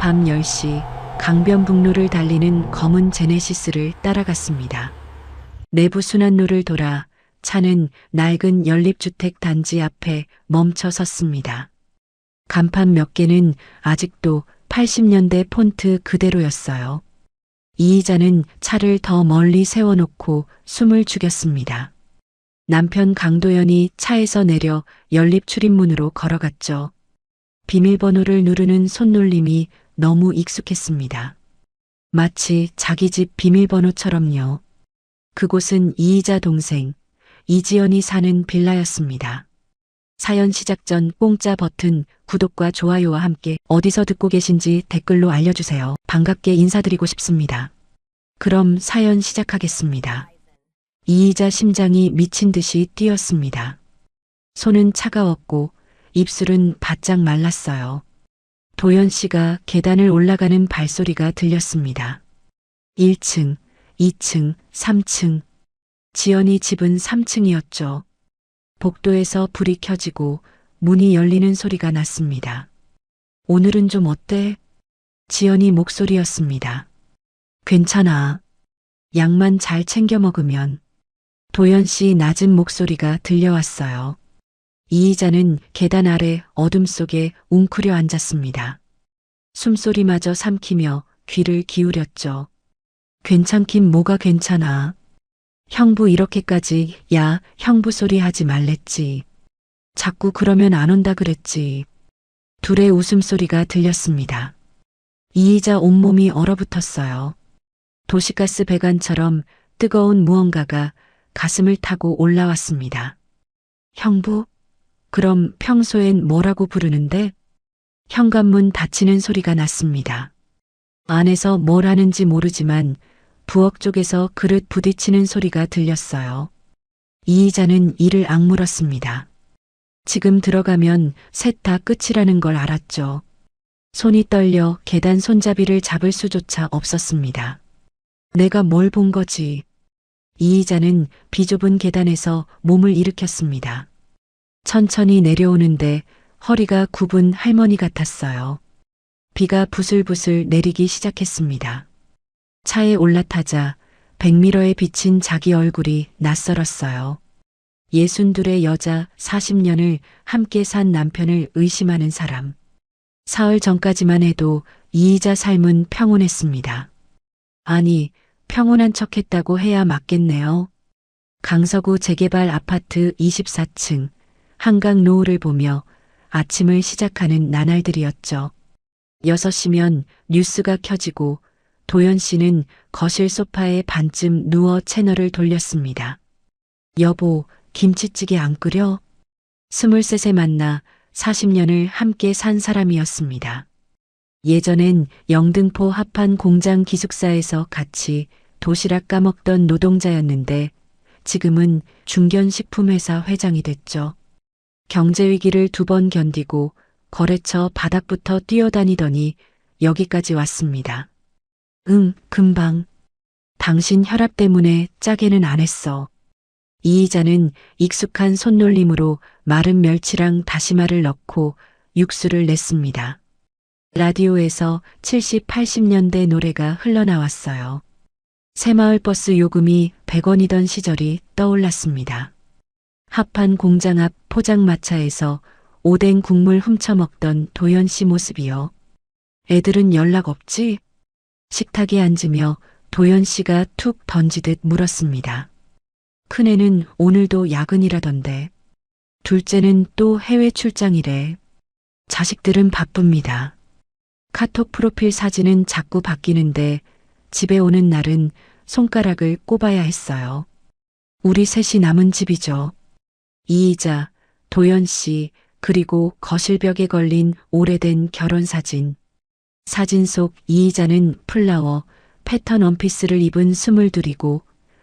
밤 10시 강변북로를 달리는 검은 제네시스를 따라갔습니다. 내부 순환로를 돌아 차는 낡은 연립주택 단지 앞에 멈춰 섰습니다. 간판 몇 개는 아직도 80년대 폰트 그대로였어요. 이의자는 차를 더 멀리 세워놓고 숨을 죽였습니다. 남편 강도연이 차에서 내려 연립 출입문으로 걸어갔죠. 비밀번호를 누르는 손놀림이 너무 익숙했습니다. 마치 자기 집 비밀번호처럼요. 그곳은 이의자 동생 이지연이 사는 빌라였습니다. 사연 시작 전 공짜 버튼 구독과 좋아요와 함께 어디서 듣고 계신지 댓글로 알려주세요. 반갑게 인사드리고 싶습니다. 그럼 사연 시작하겠습니다. 이의자 심장이 미친 듯이 뛰었습니다. 손은 차가웠고 입술은 바짝 말랐어요. 도연 씨가 계단을 올라가는 발소리가 들렸습니다. 1층, 2층, 3층. 지연이 집은 3층이었죠. 복도에서 불이 켜지고 문이 열리는 소리가 났습니다. 오늘은 좀 어때? 지연이 목소리였습니다. 괜찮아. 약만 잘 챙겨 먹으면. 도연 씨 낮은 목소리가 들려왔어요. 이의자는 계단 아래 어둠 속에 웅크려 앉았습니다. 숨소리마저 삼키며 귀를 기울였죠. 괜찮긴 뭐가 괜찮아. 형부 이렇게까지 야 형부 소리 하지 말랬지. 자꾸 그러면 안 온다 그랬지. 둘의 웃음소리가 들렸습니다. 이의자 온몸이 얼어붙었어요. 도시가스 배관처럼 뜨거운 무언가가 가슴을 타고 올라왔습니다. 형부? 그럼 평소엔 뭐라고 부르는데? 현관문 닫히는 소리가 났습니다. 안에서 뭘 하는지 모르지만 부엌 쪽에서 그릇 부딪히는 소리가 들렸어요. 이의자는 이를 악물었습니다. 지금 들어가면 셋 다 끝이라는 걸 알았죠. 손이 떨려 계단 손잡이를 잡을 수조차 없었습니다. 내가 뭘 본 거지? 이의자는 비좁은 계단에서 몸을 일으켰습니다. 천천히 내려오는데 허리가 굽은 할머니 같았어요. 비가 부슬부슬 내리기 시작했습니다. 차에 올라타자 백미러에 비친 자기 얼굴이 낯설었어요. 62의 여자 40년을 함께 산 남편을 의심하는 사람. 사흘 전까지만 해도 이의자 삶은 평온했습니다. 아니, 평온한 척했다고 해야 맞겠네요. 강서구 재개발 아파트 24층 한강 노을을 보며 아침을 시작하는 나날들이었죠. 6시면 뉴스가 켜지고 도연 씨는 거실 소파에 반쯤 누워 채널을 돌렸습니다. 여보, 김치찌개 안 끓여? 23세 만나 40년을 함께 산 사람이었습니다. 예전엔 영등포 합판 공장 기숙사에서 같이 도시락 까먹던 노동자였는데 지금은 중견식품회사 회장이 됐죠. 경제위기를 2번 견디고 거래처 바닥부터 뛰어다니더니 여기까지 왔습니다. 응, 금방. 당신 혈압 때문에 짜게는 안 했어. 이의자는 익숙한 손놀림으로 마른 멸치랑 다시마를 넣고 육수를 냈습니다. 라디오에서 70, 80년대 노래가 흘러나왔어요. 새마을 버스 요금이 100원이던 시절이 떠올랐습니다. 합판 공장 앞 포장마차에서 오뎅 국물 훔쳐먹던 도연 씨 모습이요. 애들은 연락 없지? 식탁에 앉으며 도연 씨가 툭 던지듯 물었습니다. 큰애는 오늘도 야근이라던데. 둘째는 또 해외 출장이래. 자식들은 바쁩니다. 카톡 프로필 사진은 자꾸 바뀌는데 집에 오는 날은 손가락을 꼽아야 했어요. 우리 셋이 남은 집이죠. 이의자, 도연 씨, 그리고 거실벽에 걸린 오래된 결혼사진. 사진 속 이의자는 플라워, 패턴 원피스를 입은 22이고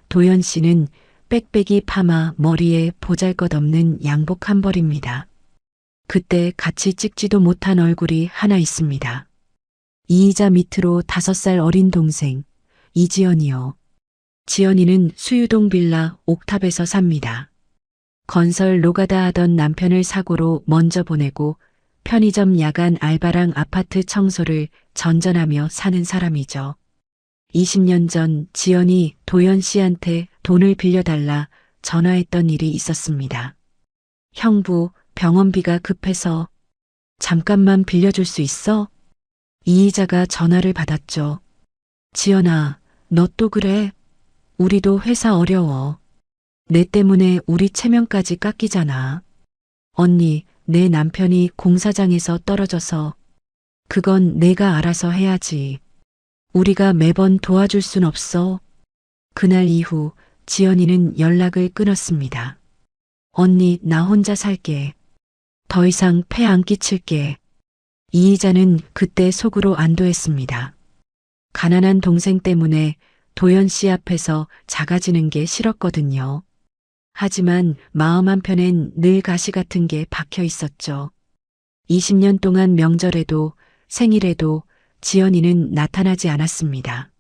도연 씨는 빽빽이 파마 머리에 보잘것없는 양복 한 벌입니다. 그때 같이 찍지도 못한 얼굴이 하나 있습니다. 이의자 밑으로 5살 어린 동생 이지연이요. 지연이는 수유동 빌라 옥탑에서 삽니다. 건설 노가다 하던 남편을 사고로 먼저 보내고 편의점 야간 알바랑 아파트 청소를 전전하며 사는 사람이죠. 20년 전 지연이 도연 씨한테 돈을 빌려달라 전화했던 일이 있었습니다. 형부, 병원비가 급해서 잠깐만 빌려줄 수 있어? 이의자가 전화를 받았죠. 지연아, 너 또 그래? 우리도 회사 어려워. 내 때문에 우리 체면까지 깎이잖아. 언니, 내 남편이 공사장에서 떨어져서 그건 내가 알아서 해야지. 우리가 매번 도와줄 순 없어. 그날 이후 지연이는 연락을 끊었습니다. 언니, 나 혼자 살게. 더 이상 폐 안 끼칠게. 이의자는 그때 속으로 안도했습니다. 가난한 동생 때문에 도연 씨 앞에서 작아지는 게 싫었거든요. 하지만 마음 한편엔 늘 가시 같은 게 박혀 있었죠. 20년 동안 명절에도 생일에도 지연이는 나타나지 않았습니다.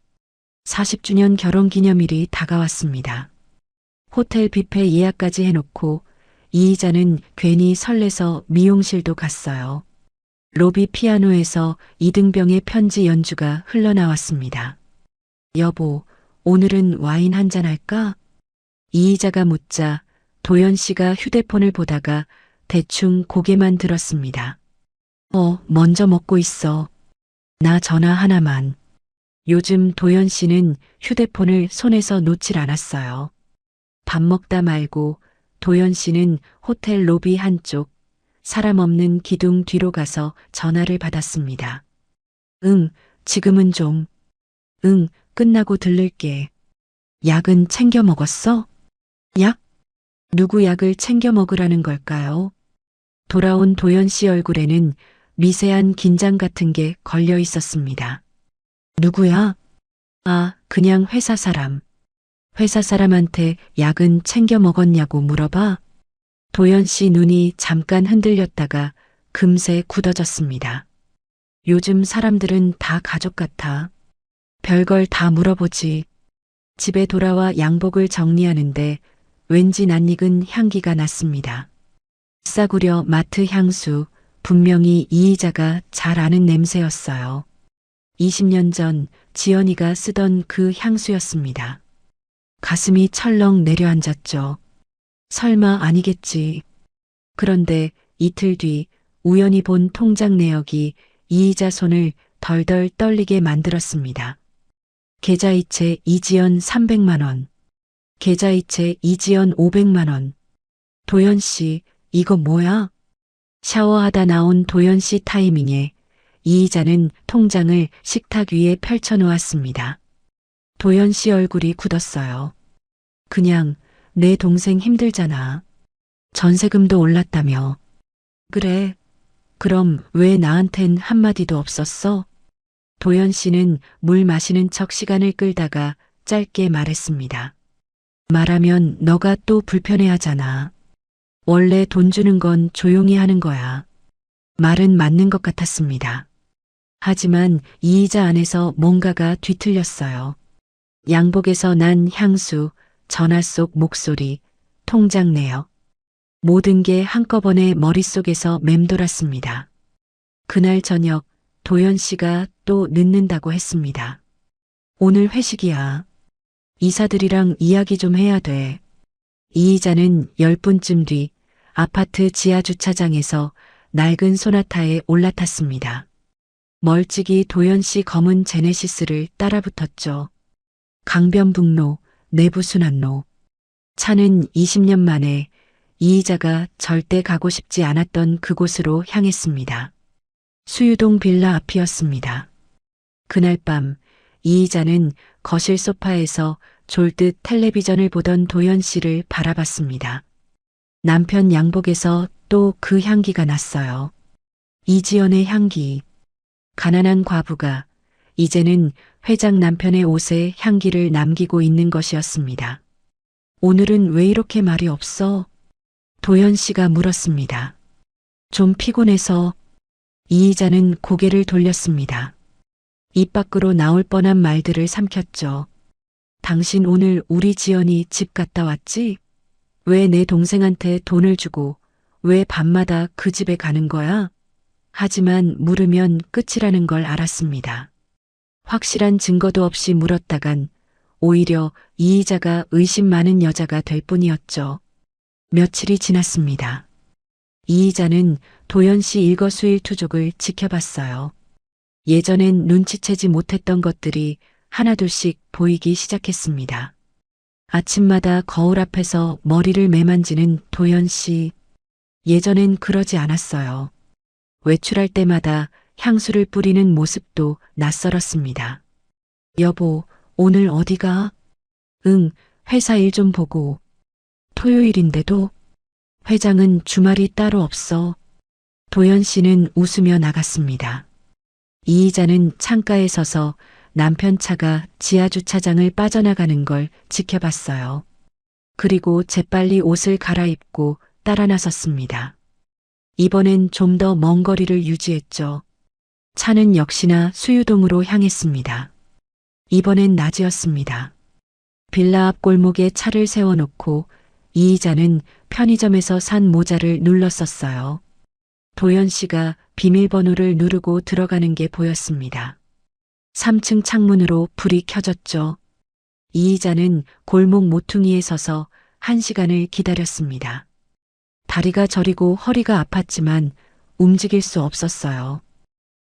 40주년 결혼 기념일이 다가왔습니다. 호텔 뷔페 예약까지 해놓고 이의자는 괜히 설레서 미용실도 갔어요. 로비 피아노에서 이등병의 편지 연주가 흘러나왔습니다. 여보, 오늘은 와인 한잔 할까? 이의자가 묻자 도연 씨가 휴대폰을 보다가 대충 고개만 들었습니다. 먼저 먹고 있어. 나 전화 하나만. 요즘 도연 씨는 휴대폰을 손에서 놓질 않았어요. 밥 먹다 말고 도연 씨는 호텔 로비 한쪽 사람 없는 기둥 뒤로 가서 전화를 받았습니다. 응, 지금은 좀. 응, 끝나고 들를게. 약은 챙겨 먹었어? 약? 누구 약을 챙겨 먹으라는 걸까요? 돌아온 도연 씨 얼굴에는 미세한 긴장 같은 게 걸려 있었습니다. 누구야? 아, 그냥 회사 사람. 회사 사람한테 약은 챙겨 먹었냐고 물어봐? 도연 씨 눈이 잠깐 흔들렸다가 금세 굳어졌습니다. 요즘 사람들은 다 가족 같아. 별걸 다 물어보지. 집에 돌아와 양복을 정리하는데 왠지 낯익은 향기가 났습니다. 싸구려 마트 향수, 분명히 이의자가 잘 아는 냄새였어요. 20년 전 지연이가 쓰던 그 향수였습니다. 가슴이 철렁 내려앉았죠. 설마 아니겠지. 그런데 이틀 뒤 우연히 본 통장 내역이 이의자 손을 덜덜 떨리게 만들었습니다. 계좌이체 이지연 300만 원. 계좌이체 이지연 500만 원. 도연 씨, 이거 뭐야? 샤워하다 나온 도연 씨 타이밍에 이의자는 통장을 식탁 위에 펼쳐놓았습니다. 도연 씨 얼굴이 굳었어요. 그냥 내 동생 힘들잖아. 전세금도 올랐다며. 그래. 그럼 왜 나한텐 한마디도 없었어? 도연 씨는 물 마시는 척 시간을 끌다가 짧게 말했습니다. 말하면 너가 또 불편해하잖아. 원래 돈 주는 건 조용히 하는 거야. 말은 맞는 것 같았습니다. 하지만 이의자 안에서 뭔가가 뒤틀렸어요. 양복에서 난 향수, 전화 속 목소리, 통장 내역. 모든 게 한꺼번에 머릿속에서 맴돌았습니다. 그날 저녁 도연 씨가 또 늦는다고 했습니다. 오늘 회식이야. 이사들이랑 이야기 좀 해야 돼. 이의자는 10분쯤 뒤 아파트 지하 주차장에서 낡은 소나타에 올라탔습니다. 멀찍이 도연 씨 검은 제네시스를 따라붙었죠. 강변북로, 내부순환로. 차는 20년 만에 이의자가 절대 가고 싶지 않았던 그곳으로 향했습니다. 수유동 빌라 앞이었습니다. 그날 밤 이의자는 거실 소파에서 졸듯 텔레비전을 보던 도연 씨를 바라봤습니다. 남편 양복에서 또 그 향기가 났어요. 이지연의 향기. 가난한 과부가 이제는 회장 남편의 옷에 향기를 남기고 있는 것이었습니다. 오늘은 왜 이렇게 말이 없어? 도연 씨가 물었습니다. 좀 피곤해서. 이의자는 고개를 돌렸습니다. 입 밖으로 나올 뻔한 말들을 삼켰죠. 당신 오늘 우리 지연이 집 갔다 왔지? 왜 내 동생한테 돈을 주고 왜 밤마다 그 집에 가는 거야? 하지만 물으면 끝이라는 걸 알았습니다. 확실한 증거도 없이 물었다간 오히려 이의자가 의심 많은 여자가 될 뿐이었죠. 며칠이 지났습니다. 이의자는 도연 씨 일거수일투족을 지켜봤어요. 예전엔 눈치채지 못했던 것들이 하나둘씩 보이기 시작했습니다. 아침마다 거울 앞에서 머리를 매만지는 도연 씨. 예전엔 그러지 않았어요. 외출할 때마다 향수를 뿌리는 모습도 낯설었습니다. 여보, 오늘 어디가? 응, 회사 일 좀 보고. 토요일인데도? 회장은 주말이 따로 없어. 도연 씨는 웃으며 나갔습니다. 이의자는 창가에 서서 남편 차가 지하주차장을 빠져나가는 걸 지켜봤어요. 그리고 재빨리 옷을 갈아입고 따라 나섰습니다. 이번엔 좀 더 먼 거리를 유지했죠. 차는 역시나 수유동으로 향했습니다. 이번엔 낮이었습니다. 빌라 앞 골목에 차를 세워놓고 이의자는 편의점에서 산 모자를 눌렀었어요. 도연 씨가 비밀번호를 누르고 들어가는 게 보였습니다. 3층 창문으로 불이 켜졌죠. 이의자는 골목 모퉁이에 서서 1시간을 기다렸습니다. 다리가 저리고 허리가 아팠지만 움직일 수 없었어요.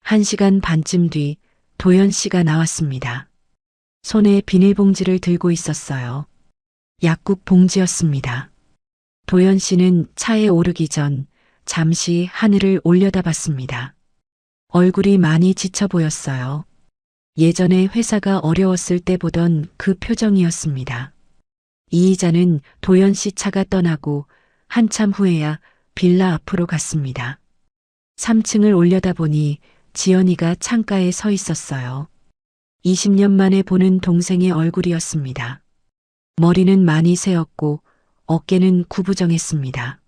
1시간 반쯤 뒤 도연 씨가 나왔습니다. 손에 비닐봉지를 들고 있었어요. 약국 봉지였습니다. 도연 씨는 차에 오르기 전 잠시 하늘을 올려다봤습니다. 얼굴이 많이 지쳐 보였어요. 예전에 회사가 어려웠을 때 보던 그 표정이었습니다. 이의자는 도연 씨 차가 떠나고 한참 후에야 빌라 앞으로 갔습니다. 3층을 올려다보니 지연이가 창가에 서 있었어요. 20년 만에 보는 동생의 얼굴이었습니다. 머리는 많이 새었고 어깨는 구부정했습니다.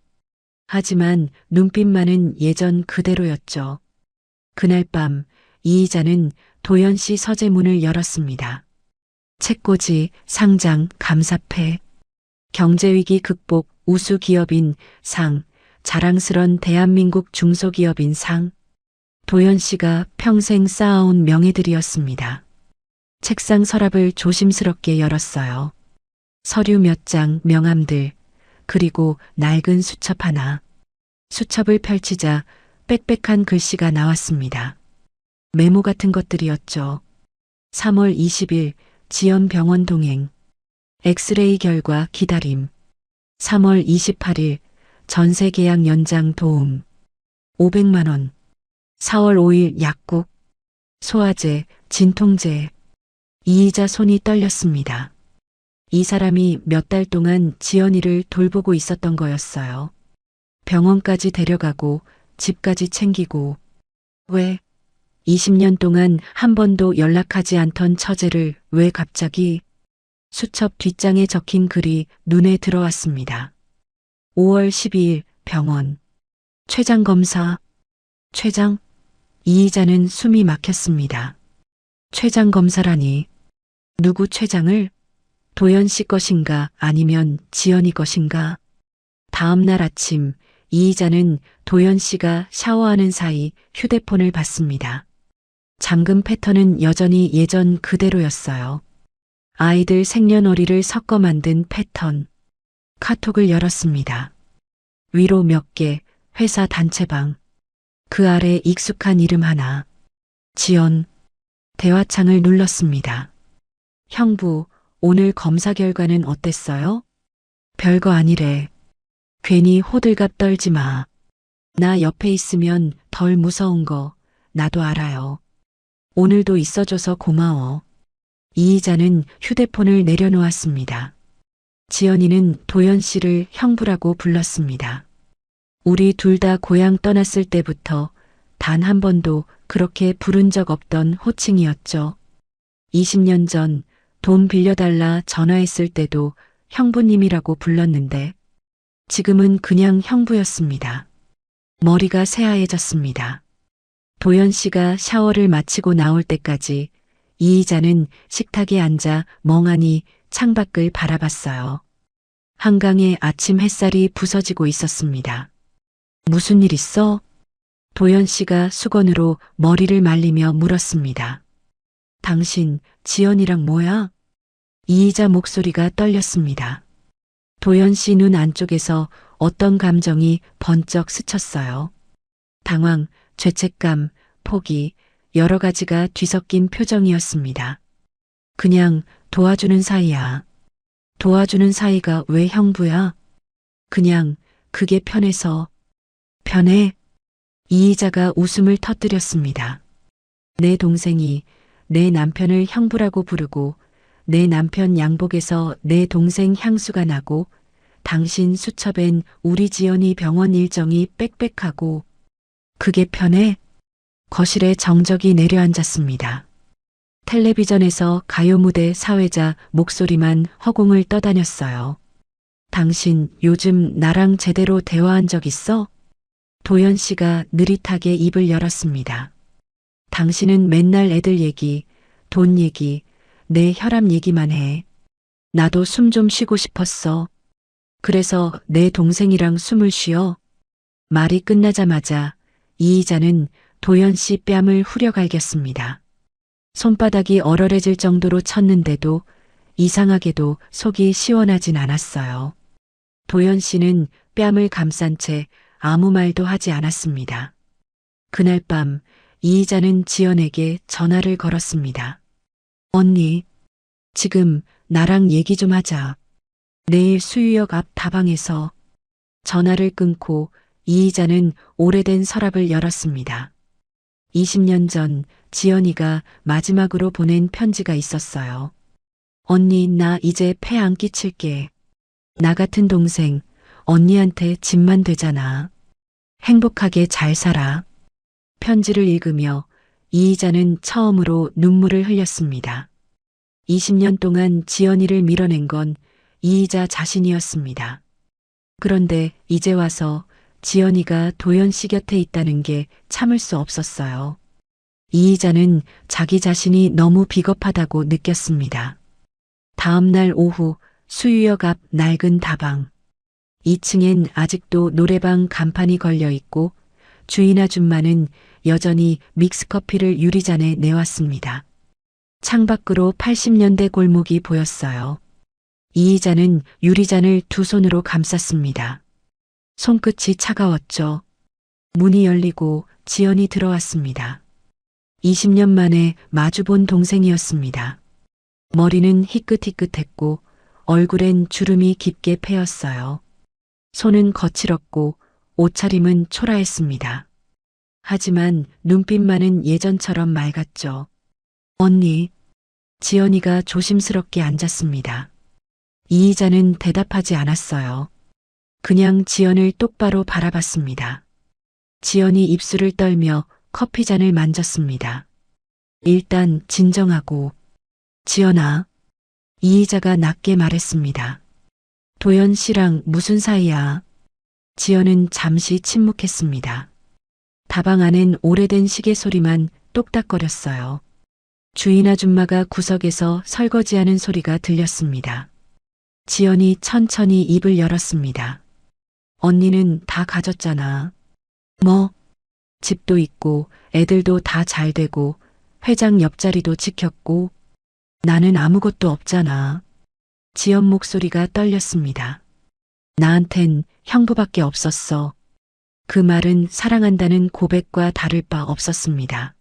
하지만 눈빛만은 예전 그대로였죠. 그날 밤 이의자는 도연 씨 서재문을 열었습니다. 책꽂이, 상장, 감사패, 경제위기 극복 우수기업인 상, 자랑스런 대한민국 중소기업인 상, 도연 씨가 평생 쌓아온 명예들이었습니다. 책상 서랍을 조심스럽게 열었어요. 서류 몇 장, 명함들, 그리고 낡은 수첩 하나. 수첩을 펼치자 빽빽한 글씨가 나왔습니다. 메모 같은 것들이었죠. 3월 20일 지연 병원 동행. 엑스레이 결과 기다림. 3월 28일 전세 계약 연장 도움. 500만 원. 4월 5일 약국. 소화제, 진통제. 이의자 손이 떨렸습니다. 이 사람이 몇 달 동안 지연이를 돌보고 있었던 거였어요. 병원까지 데려가고 집까지 챙기고. 왜? 20년 동안 한 번도 연락하지 않던 처제를 왜 갑자기? 수첩 뒷장에 적힌 글이 눈에 들어왔습니다. 5월 12일 병원. 췌장 검사. 췌장? 이의자는 숨이 막혔습니다. 췌장 검사라니. 누구 췌장을? 도연 씨 것인가 아니면 지연이 것인가? 다음 날 아침 이의자는 도연 씨가 샤워하는 사이 휴대폰을 받습니다. 잠금 패턴은 여전히 예전 그대로였어요. 아이들 생년월일을 섞어 만든 패턴. 카톡을 열었습니다. 위로 몇 개, 회사 단체방. 그 아래 익숙한 이름 하나. 지연. 대화창을 눌렀습니다. 형부, 오늘 검사 결과는 어땠어요? 별거 아니래. 괜히 호들갑 떨지 마. 나 옆에 있으면 덜 무서운 거 나도 알아요. 오늘도 있어줘서 고마워. 이의자는 휴대폰을 내려놓았습니다. 지연이는 도연 씨를 형부라고 불렀습니다. 우리 둘 다 고향 떠났을 때부터 단 한 번도 그렇게 부른 적 없던 호칭이었죠. 20년 전 돈 빌려달라 전화했을 때도 형부님이라고 불렀는데 지금은 그냥 형부였습니다. 머리가 새하얘졌습니다. 도연 씨가 샤워를 마치고 나올 때까지 이의자는 식탁에 앉아 멍하니 창밖을 바라봤어요. 한강에 아침 햇살이 부서지고 있었습니다. 무슨 일 있어? 도연 씨가 수건으로 머리를 말리며 물었습니다. 당신 지연이랑 뭐야? 이이자 목소리가 떨렸습니다. 도연 씨 눈 안쪽에서 어떤 감정이 번쩍 스쳤어요. 당황, 죄책감, 포기, 여러 가지가 뒤섞인 표정이었습니다. 그냥 도와주는 사이야. 도와주는 사이가 왜 형부야? 그냥 그게 편해서. 편해? 이이자가 웃음을 터뜨렸습니다. 내 동생이 내 남편을 형부라고 부르고 내 남편 양복에서 내 동생 향수가 나고 당신 수첩엔 우리 지연이 병원 일정이 빽빽하고 그게 편해? 거실에 정적이 내려앉았습니다. 텔레비전에서 가요 무대 사회자 목소리만 허공을 떠다녔어요. 당신 요즘 나랑 제대로 대화한 적 있어? 도연 씨가 느릿하게 입을 열었습니다. 당신은 맨날 애들 얘기, 돈 얘기, 내 혈압 얘기만 해. 나도 숨 좀 쉬고 싶었어. 그래서 내 동생이랑 숨을 쉬어. 말이 끝나자마자 이이자는 도연 씨 뺨을 후려갈겼습니다. 손바닥이 얼얼해질 정도로 쳤는데도 이상하게도 속이 시원하진 않았어요. 도연 씨는 뺨을 감싼 채 아무 말도 하지 않았습니다. 그날 밤 이이자는 지연에게 전화를 걸었습니다. 언니, 지금 나랑 얘기 좀 하자. 내일 수유역 앞 다방에서. 전화를 끊고 이이자는 오래된 서랍을 열었습니다. 20년 전 지연이가 마지막으로 보낸 편지가 있었어요. 언니, 나 이제 폐 안 끼칠게. 나 같은 동생, 언니한테 짐만 되잖아. 행복하게 잘 살아. 편지를 읽으며 이이자는 처음으로 눈물을 흘렸습니다. 20년 동안 지연이를 밀어낸 건 이이자 자신이었습니다. 그런데 이제 와서 지연이가 도연 씨 곁에 있다는 게 참을 수 없었어요. 이이자는 자기 자신이 너무 비겁하다고 느꼈습니다. 다음 날 오후 수유역 앞 낡은 다방. 2층엔 아직도 노래방 간판이 걸려 있고 주인 아줌마는 여전히 믹스커피를 유리잔에 내왔습니다. 창밖으로 80년대 골목이 보였어요. 이이자는 유리잔을 두 손으로 감쌌습니다. 손끝이 차가웠죠. 문이 열리고 지연이 들어왔습니다. 20년 만에 마주본 동생이었습니다. 머리는 희끗희끗했고 얼굴엔 주름이 깊게 패였어요. 손은 거칠었고 옷차림은 초라했습니다. 하지만 눈빛만은 예전처럼 맑았죠. 언니, 지연이가 조심스럽게 앉았습니다. 이이자는 대답하지 않았어요. 그냥 지연을 똑바로 바라봤습니다. 지연이 입술을 떨며 커피잔을 만졌습니다. 일단 진정하고. 지연아, 이이자가 낮게 말했습니다. 도연 씨랑 무슨 사이야? 지연은 잠시 침묵했습니다. 다방 안엔 오래된 시계 소리만 똑딱거렸어요. 주인 아줌마가 구석에서 설거지하는 소리가 들렸습니다. 지연이 천천히 입을 열었습니다. 언니는 다 가졌잖아. 뭐? 집도 있고 애들도 다 잘 되고 회장 옆자리도 지켰고 나는 아무것도 없잖아. 지연 목소리가 떨렸습니다. 나한텐 형부밖에 없었어. 그 말은 사랑한다는 고백과 다를 바 없었습니다.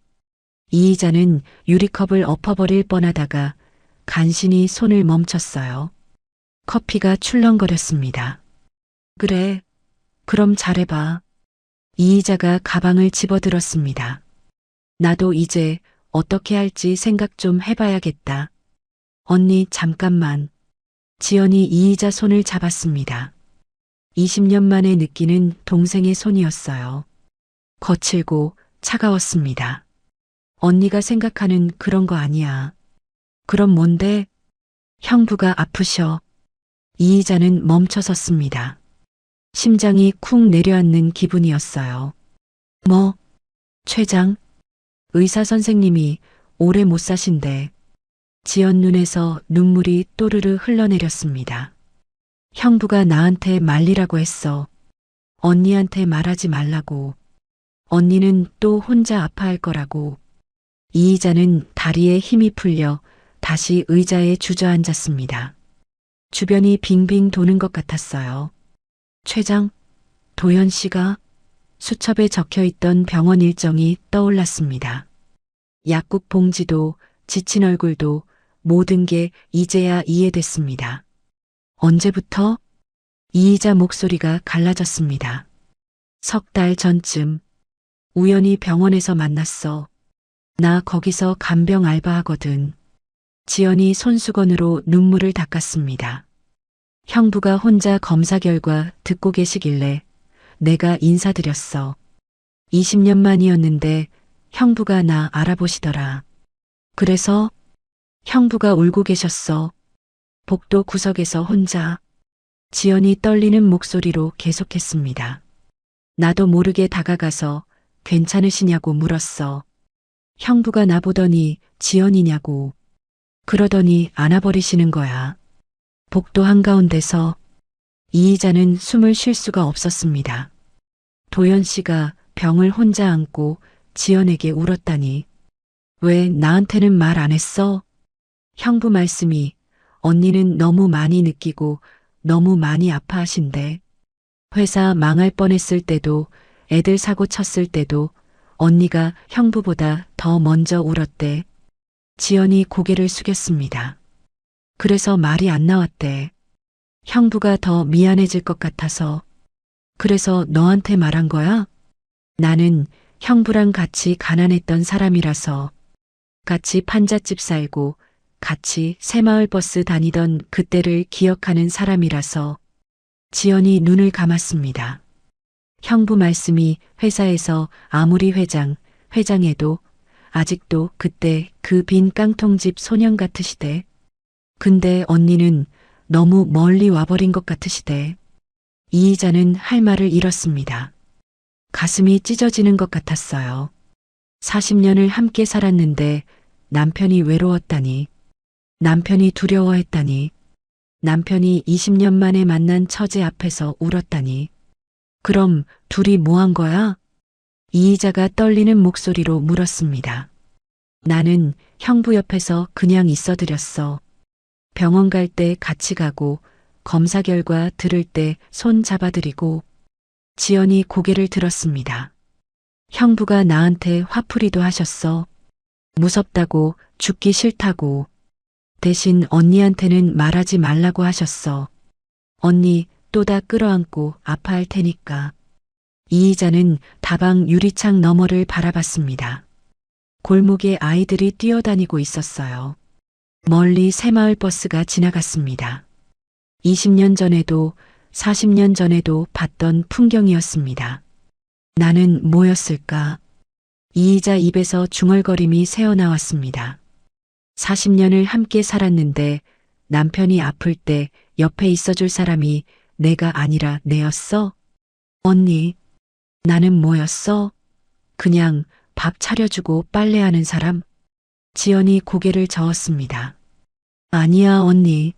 이이자는 유리컵을 엎어버릴 뻔하다가 간신히 손을 멈췄어요. 커피가 출렁거렸습니다. 그래, 그럼 잘해봐. 이이자가 가방을 집어들었습니다. 나도 이제 어떻게 할지 생각 좀 해봐야겠다. 언니, 잠깐만. 지연이 이이자 손을 잡았습니다. 20년 만에 느끼는 동생의 손이었어요. 거칠고 차가웠습니다. 언니가 생각하는 그런 거 아니야. 그럼 뭔데? 형부가 아프셔. 이이자는 멈춰섰습니다. 심장이 쿵 내려앉는 기분이었어요. 뭐? 최장? 의사 선생님이 오래 못 사신대. 지연 눈에서 눈물이 또르르 흘러내렸습니다. 형부가 나한테 말리라고 했어. 언니한테 말하지 말라고. 언니는 또 혼자 아파할 거라고. 이의자는 다리에 힘이 풀려 다시 의자에 주저앉았습니다. 주변이 빙빙 도는 것 같았어요. 최장, 도현 씨가 수첩에 적혀 있던 병원 일정이 떠올랐습니다. 약국 봉지도 지친 얼굴도 모든 게 이제야 이해됐습니다. 언제부터? 이의자 목소리가 갈라졌습니다. 석 달 전쯤 우연히 병원에서 만났어. 나 거기서 간병 알바하거든. 지연이 손수건으로 눈물을 닦았습니다. 형부가 혼자 검사 결과 듣고 계시길래 내가 인사드렸어. 20년 만이었는데 형부가 나 알아보시더라. 그래서 형부가 울고 계셨어. 복도 구석에서 혼자. 지연이 떨리는 목소리로 계속했습니다. 나도 모르게 다가가서 괜찮으시냐고 물었어. 형부가 나보더니 지연이냐고. 그러더니 안아버리시는 거야. 복도 한가운데서 이의자는 숨을 쉴 수가 없었습니다. 도연 씨가 병을 혼자 안고 지연에게 울었다니. 왜 나한테는 말 안 했어? 형부 말씀이 언니는 너무 많이 느끼고 너무 많이 아파하신대. 회사 망할 뻔했을 때도 애들 사고 쳤을 때도 언니가 형부보다 더 먼저 울었대. 지연이 고개를 숙였습니다. 그래서 말이 안 나왔대. 형부가 더 미안해질 것 같아서. 그래서 너한테 말한 거야? 나는 형부랑 같이 가난했던 사람이라서. 같이 판잣집 살고 같이 새마을 버스 다니던 그때를 기억하는 사람이라서. 지연이 눈을 감았습니다. 형부 말씀이 회사에서 아무리 회장해도 아직도 그때 그 빈 깡통집 소년 같으시대. 근데 언니는 너무 멀리 와버린 것 같으시대. 이의자는 할 말을 잃었습니다. 가슴이 찢어지는 것 같았어요. 40년을 함께 살았는데 남편이 외로웠다니. 남편이 두려워했다니. 남편이 20년 만에 만난 처제 앞에서 울었다니. 그럼 둘이 뭐 한 거야? 이의자가 떨리는 목소리로 물었습니다. 나는 형부 옆에서 그냥 있어드렸어. 병원 갈 때 같이 가고 검사 결과 들을 때 손 잡아드리고. 지연이 고개를 들었습니다. 형부가 나한테 화풀이도 하셨어. 무섭다고, 죽기 싫다고. 대신 언니한테는 말하지 말라고 하셨어. 언니 또 다 끌어안고 아파할 테니까. 이의자는 다방 유리창 너머를 바라봤습니다. 골목에 아이들이 뛰어다니고 있었어요. 멀리 새마을 버스가 지나갔습니다. 20년 전에도 40년 전에도 봤던 풍경이었습니다. 나는 뭐였을까? 이의자 입에서 중얼거림이 새어나왔습니다. 40년을 함께 살았는데 남편이 아플 때 옆에 있어줄 사람이 내가 아니라 내였어? 언니, 나는 뭐였어? 그냥 밥 차려주고 빨래하는 사람? 지연이 고개를 저었습니다. 아니야, 언니.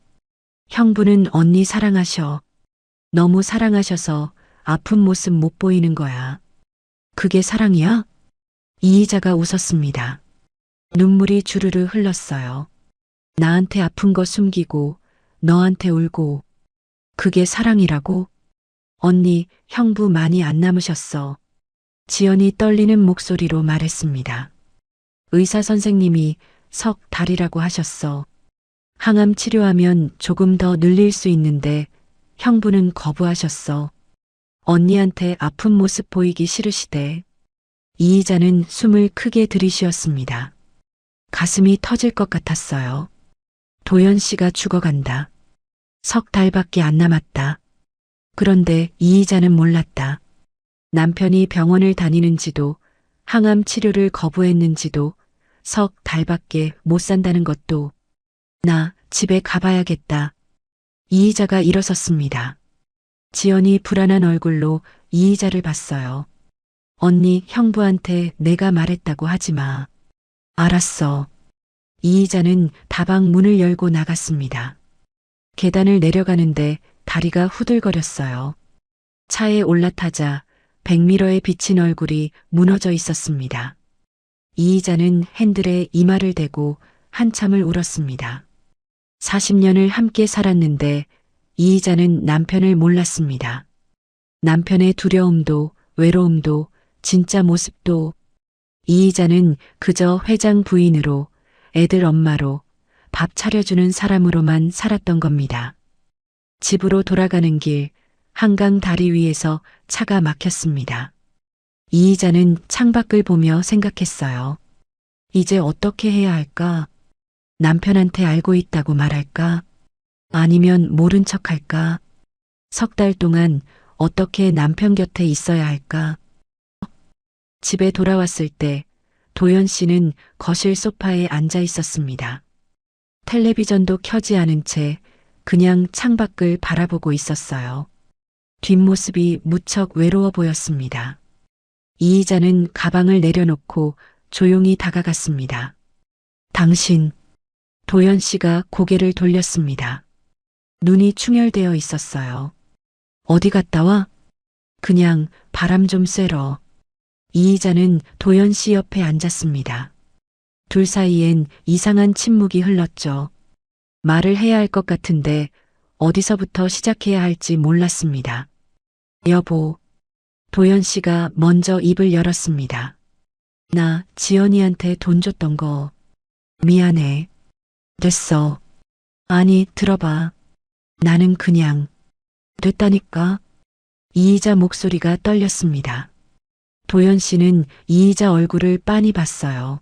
형부는 언니 사랑하셔. 너무 사랑하셔서 아픈 모습 못 보이는 거야. 그게 사랑이야? 이의자가 웃었습니다. 눈물이 주르르 흘렀어요. 나한테 아픈 거 숨기고 너한테 울고. 그게 사랑이라고? 언니, 형부 많이 안 남으셨어. 지연이 떨리는 목소리로 말했습니다. 의사 선생님이 석 달이라고 하셨어. 항암 치료하면 조금 더 늘릴 수 있는데 형부는 거부하셨어. 언니한테 아픈 모습 보이기 싫으시대. 이의자는 숨을 크게 들이쉬었습니다. 가슴이 터질 것 같았어요. 도연 씨가 죽어간다. 석 달밖에 안 남았다. 그런데 이의자는 몰랐다. 남편이 병원을 다니는지도 항암 치료를 거부했는지도 석 달밖에 못 산다는 것도. 나 집에 가봐야겠다. 이의자가 일어섰습니다. 지연이 불안한 얼굴로 이의자를 봤어요. 언니, 형부한테 내가 말했다고 하지 마. 알았어. 이의자는 다방 문을 열고 나갔습니다. 계단을 내려가는데 다리가 후들거렸어요. 차에 올라타자 백미러에 비친 얼굴이 무너져 있었습니다. 이의자는 핸들에 이마를 대고 한참을 울었습니다. 40년을 함께 살았는데 이의자는 남편을 몰랐습니다. 남편의 두려움도 외로움도 진짜 모습도 이의자는 그저 회장 부인으로 애들 엄마로 밥 차려주는 사람으로만 살았던 겁니다. 집으로 돌아가는 길 한강 다리 위에서 차가 막혔습니다. 이의자는 창밖을 보며 생각했어요. 이제 어떻게 해야 할까? 남편한테 알고 있다고 말할까? 아니면 모른 척 할까? 석 달 동안 어떻게 남편 곁에 있어야 할까? 집에 돌아왔을 때 도연 씨는 거실 소파에 앉아 있었습니다. 텔레비전도 켜지 않은 채 그냥 창밖을 바라보고 있었어요. 뒷모습이 무척 외로워 보였습니다. 이의자는 가방을 내려놓고 조용히 다가갔습니다. 당신, 도연 씨가 고개를 돌렸습니다. 눈이 충혈되어 있었어요. 어디 갔다 와? 그냥 바람 좀 쐬러. 이의자는 도연 씨 옆에 앉았습니다. 둘 사이엔 이상한 침묵이 흘렀죠. 말을 해야 할 것 같은데 어디서부터 시작해야 할지 몰랐습니다. 여보, 도연 씨가 먼저 입을 열었습니다. 나 지연이한테 돈 줬던 거 미안해. 됐어. 아니, 들어봐. 나는 그냥 됐다니까. 이의자 목소리가 떨렸습니다. 도연 씨는 이의자 얼굴을 빤히 봤어요.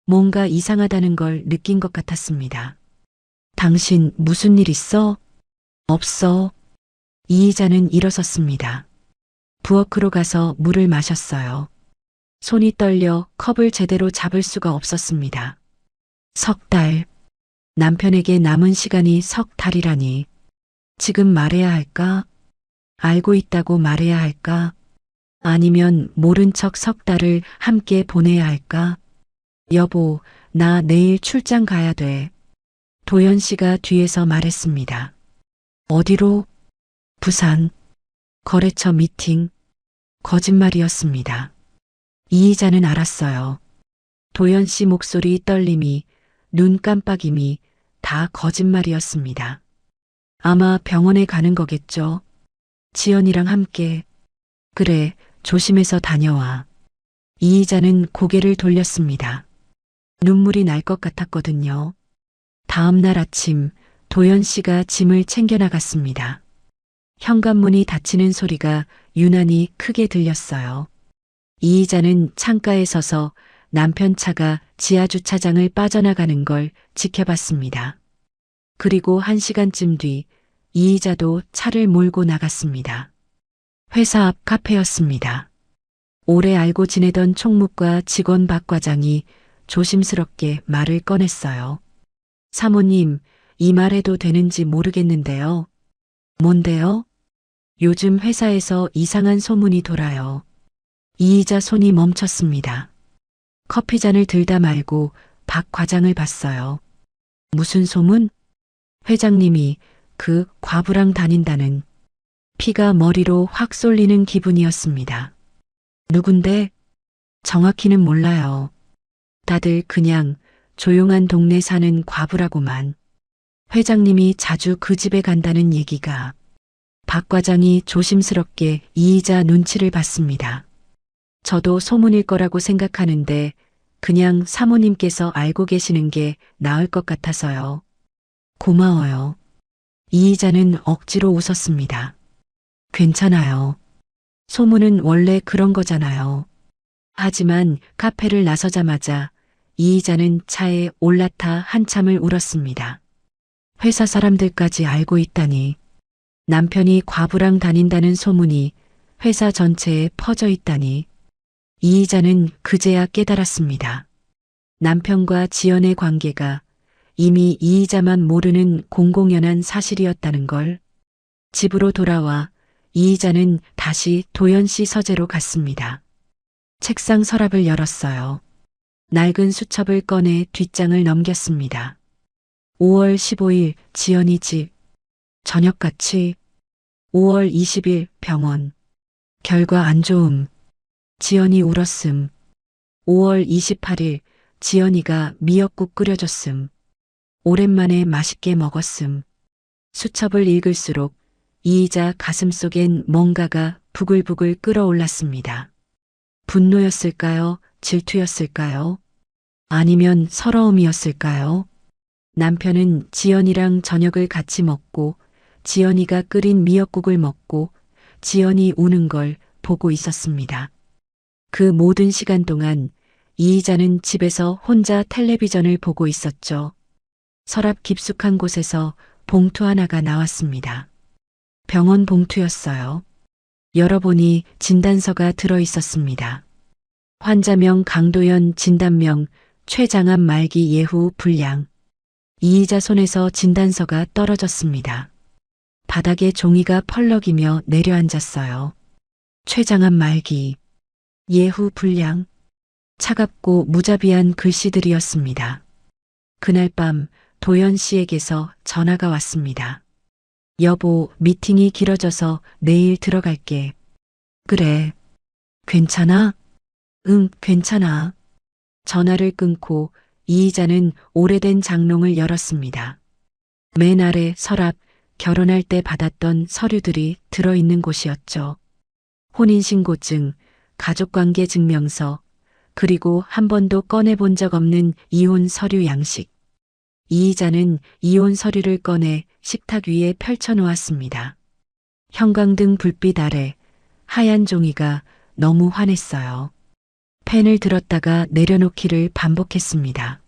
뭔가 이상하다는 걸 느낀 것 같았습니다. 당신 무슨 일 있어? 없어. 이의자는 일어섰습니다. 부엌으로 가서 물을 마셨어요. 손이 떨려 컵을 제대로 잡을 수가 없었습니다. 석 달. 남편에게 남은 시간이 석 달이라니. 지금 말해야 할까? 알고 있다고 말해야 할까? 아니면 모른 척 석 달을 함께 보내야 할까? 여보, 나 내일 출장 가야 돼. 도연 씨가 뒤에서 말했습니다. 어디로? 부산. 거래처 미팅. 거짓말이었습니다. 이의자는 알았어요. 도연 씨 목소리 떨림이, 눈 깜빡임이 다 거짓말이었습니다. 아마 병원에 가는 거겠죠. 지연이랑 함께. 그래, 조심해서 다녀와. 이의자는 고개를 돌렸습니다. 눈물이 날 것 같았거든요. 다음 날 아침 도연 씨가 짐을 챙겨 나갔습니다. 현관문이 닫히는 소리가 유난히 크게 들렸어요. 이의자는 창가에 서서 남편 차가 지하주차장을 빠져나가는 걸 지켜봤습니다. 그리고 1시간쯤 뒤 이의자도 차를 몰고 나갔습니다. 회사 앞 카페였습니다. 오래 알고 지내던 총무과 직원 박 과장이 조심스럽게 말을 꺼냈어요. 사모님, 이 말해도 되는지 모르겠는데요. 뭔데요? 요즘 회사에서 이상한 소문이 돌아요. 이의자 손이 멈췄습니다. 커피잔을 들다 말고 박 과장을 봤어요. 무슨 소문? 회장님이 그 과부랑 다닌다는. 피가 머리로 확 쏠리는 기분이었습니다. 누군데? 정확히는 몰라요. 다들 그냥 조용한 동네 사는 과부라고만. 회장님이 자주 그 집에 간다는 얘기가. 박 과장이 조심스럽게 이의자 눈치를 봤습니다. 저도 소문일 거라고 생각하는데 그냥 사모님께서 알고 계시는 게 나을 것 같아서요. 고마워요. 이의자는 억지로 웃었습니다. 괜찮아요. 소문은 원래 그런 거잖아요. 하지만 카페를 나서자마자 이의자는 차에 올라타 한참을 울었습니다. 회사 사람들까지 알고 있다니. 남편이 과부랑 다닌다는 소문이 회사 전체에 퍼져 있다니. 이의자는 그제야 깨달았습니다. 남편과 지연의 관계가 이미 이의자만 모르는 공공연한 사실이었다는 걸. 집으로 돌아와 이의자는 다시 도연 씨 서재로 갔습니다. 책상 서랍을 열었어요. 낡은 수첩을 꺼내 뒷장을 넘겼습니다. 5월 15일 지연이 집. 저녁같이. 5월 20일 병원. 결과 안 좋음. 지연이 울었음. 5월 28일 지연이가 미역국 끓여줬음. 오랜만에 맛있게 먹었음. 수첩을 읽을수록 이이자 가슴속엔 뭔가가 부글부글 끓어올랐습니다. 분노였을까요? 질투였을까요? 아니면 서러움이었을까요? 남편은 지연이랑 저녁을 같이 먹고 지연이가 끓인 미역국을 먹고 지연이 우는 걸 보고 있었습니다. 그 모든 시간 동안 이이자는 집에서 혼자 텔레비전을 보고 있었죠. 서랍 깊숙한 곳에서 봉투 하나가 나왔습니다. 병원 봉투였어요. 열어보니 진단서가 들어 있었습니다. 환자명 강도연, 진단명 췌장암 말기 예후 불량. 이이자 손에서 진단서가 떨어졌습니다. 바닥에 종이가 펄럭이며 내려앉았어요. 췌장암 말기, 예후 불량. 차갑고 무자비한 글씨들이었습니다. 그날 밤 도연 씨에게서 전화가 왔습니다. 여보, 미팅이 길어져서 내일 들어갈게. 그래. 괜찮아? 응, 괜찮아. 전화를 끊고 이이자는 오래된 장롱을 열었습니다. 맨 아래 서랍, 결혼할 때 받았던 서류들이 들어있는 곳이었죠. 혼인신고증, 가족관계 증명서, 그리고 한 번도 꺼내본 적 없는 이혼 서류 양식. 이이자는 이혼 서류를 꺼내 식탁 위에 펼쳐놓았습니다. 형광등 불빛 아래 하얀 종이가 너무 환했어요. 펜을 들었다가 내려놓기를 반복했습니다.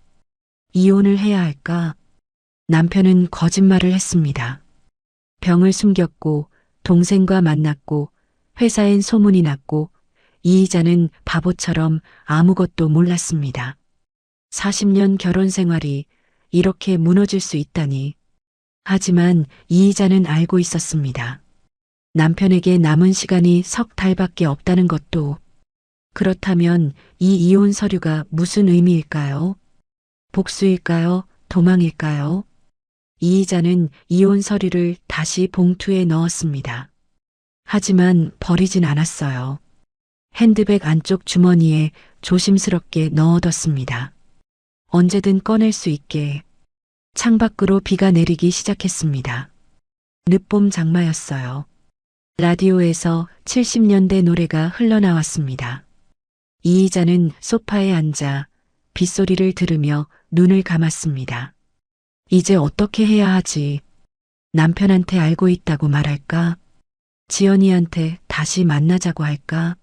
이혼을 해야 할까? 남편은 거짓말을 했습니다. 병을 숨겼고 동생과 만났고 회사엔 소문이 났고 이이자는 바보처럼 아무것도 몰랐습니다. 40년 결혼 생활이 이렇게 무너질 수 있다니. 하지만 이이자는 알고 있었습니다. 남편에게 남은 시간이 석 달밖에 없다는 것도. 그렇다면 이 이혼 서류가 무슨 의미일까요? 복수일까요? 도망일까요? 이이자는 이혼 서류를 다시 봉투에 넣었습니다. 하지만 버리진 않았어요. 핸드백 안쪽 주머니에 조심스럽게 넣어뒀습니다. 언제든 꺼낼 수 있게. 창밖으로 비가 내리기 시작했습니다. 늦봄 장마였어요. 라디오에서 70년대 노래가 흘러나왔습니다. 이이자는 소파에 앉아 빗소리를 들으며 눈을 감았습니다. 이제 어떻게 해야 하지? 남편한테 알고 있다고 말할까? 지연이한테 다시 만나자고 할까?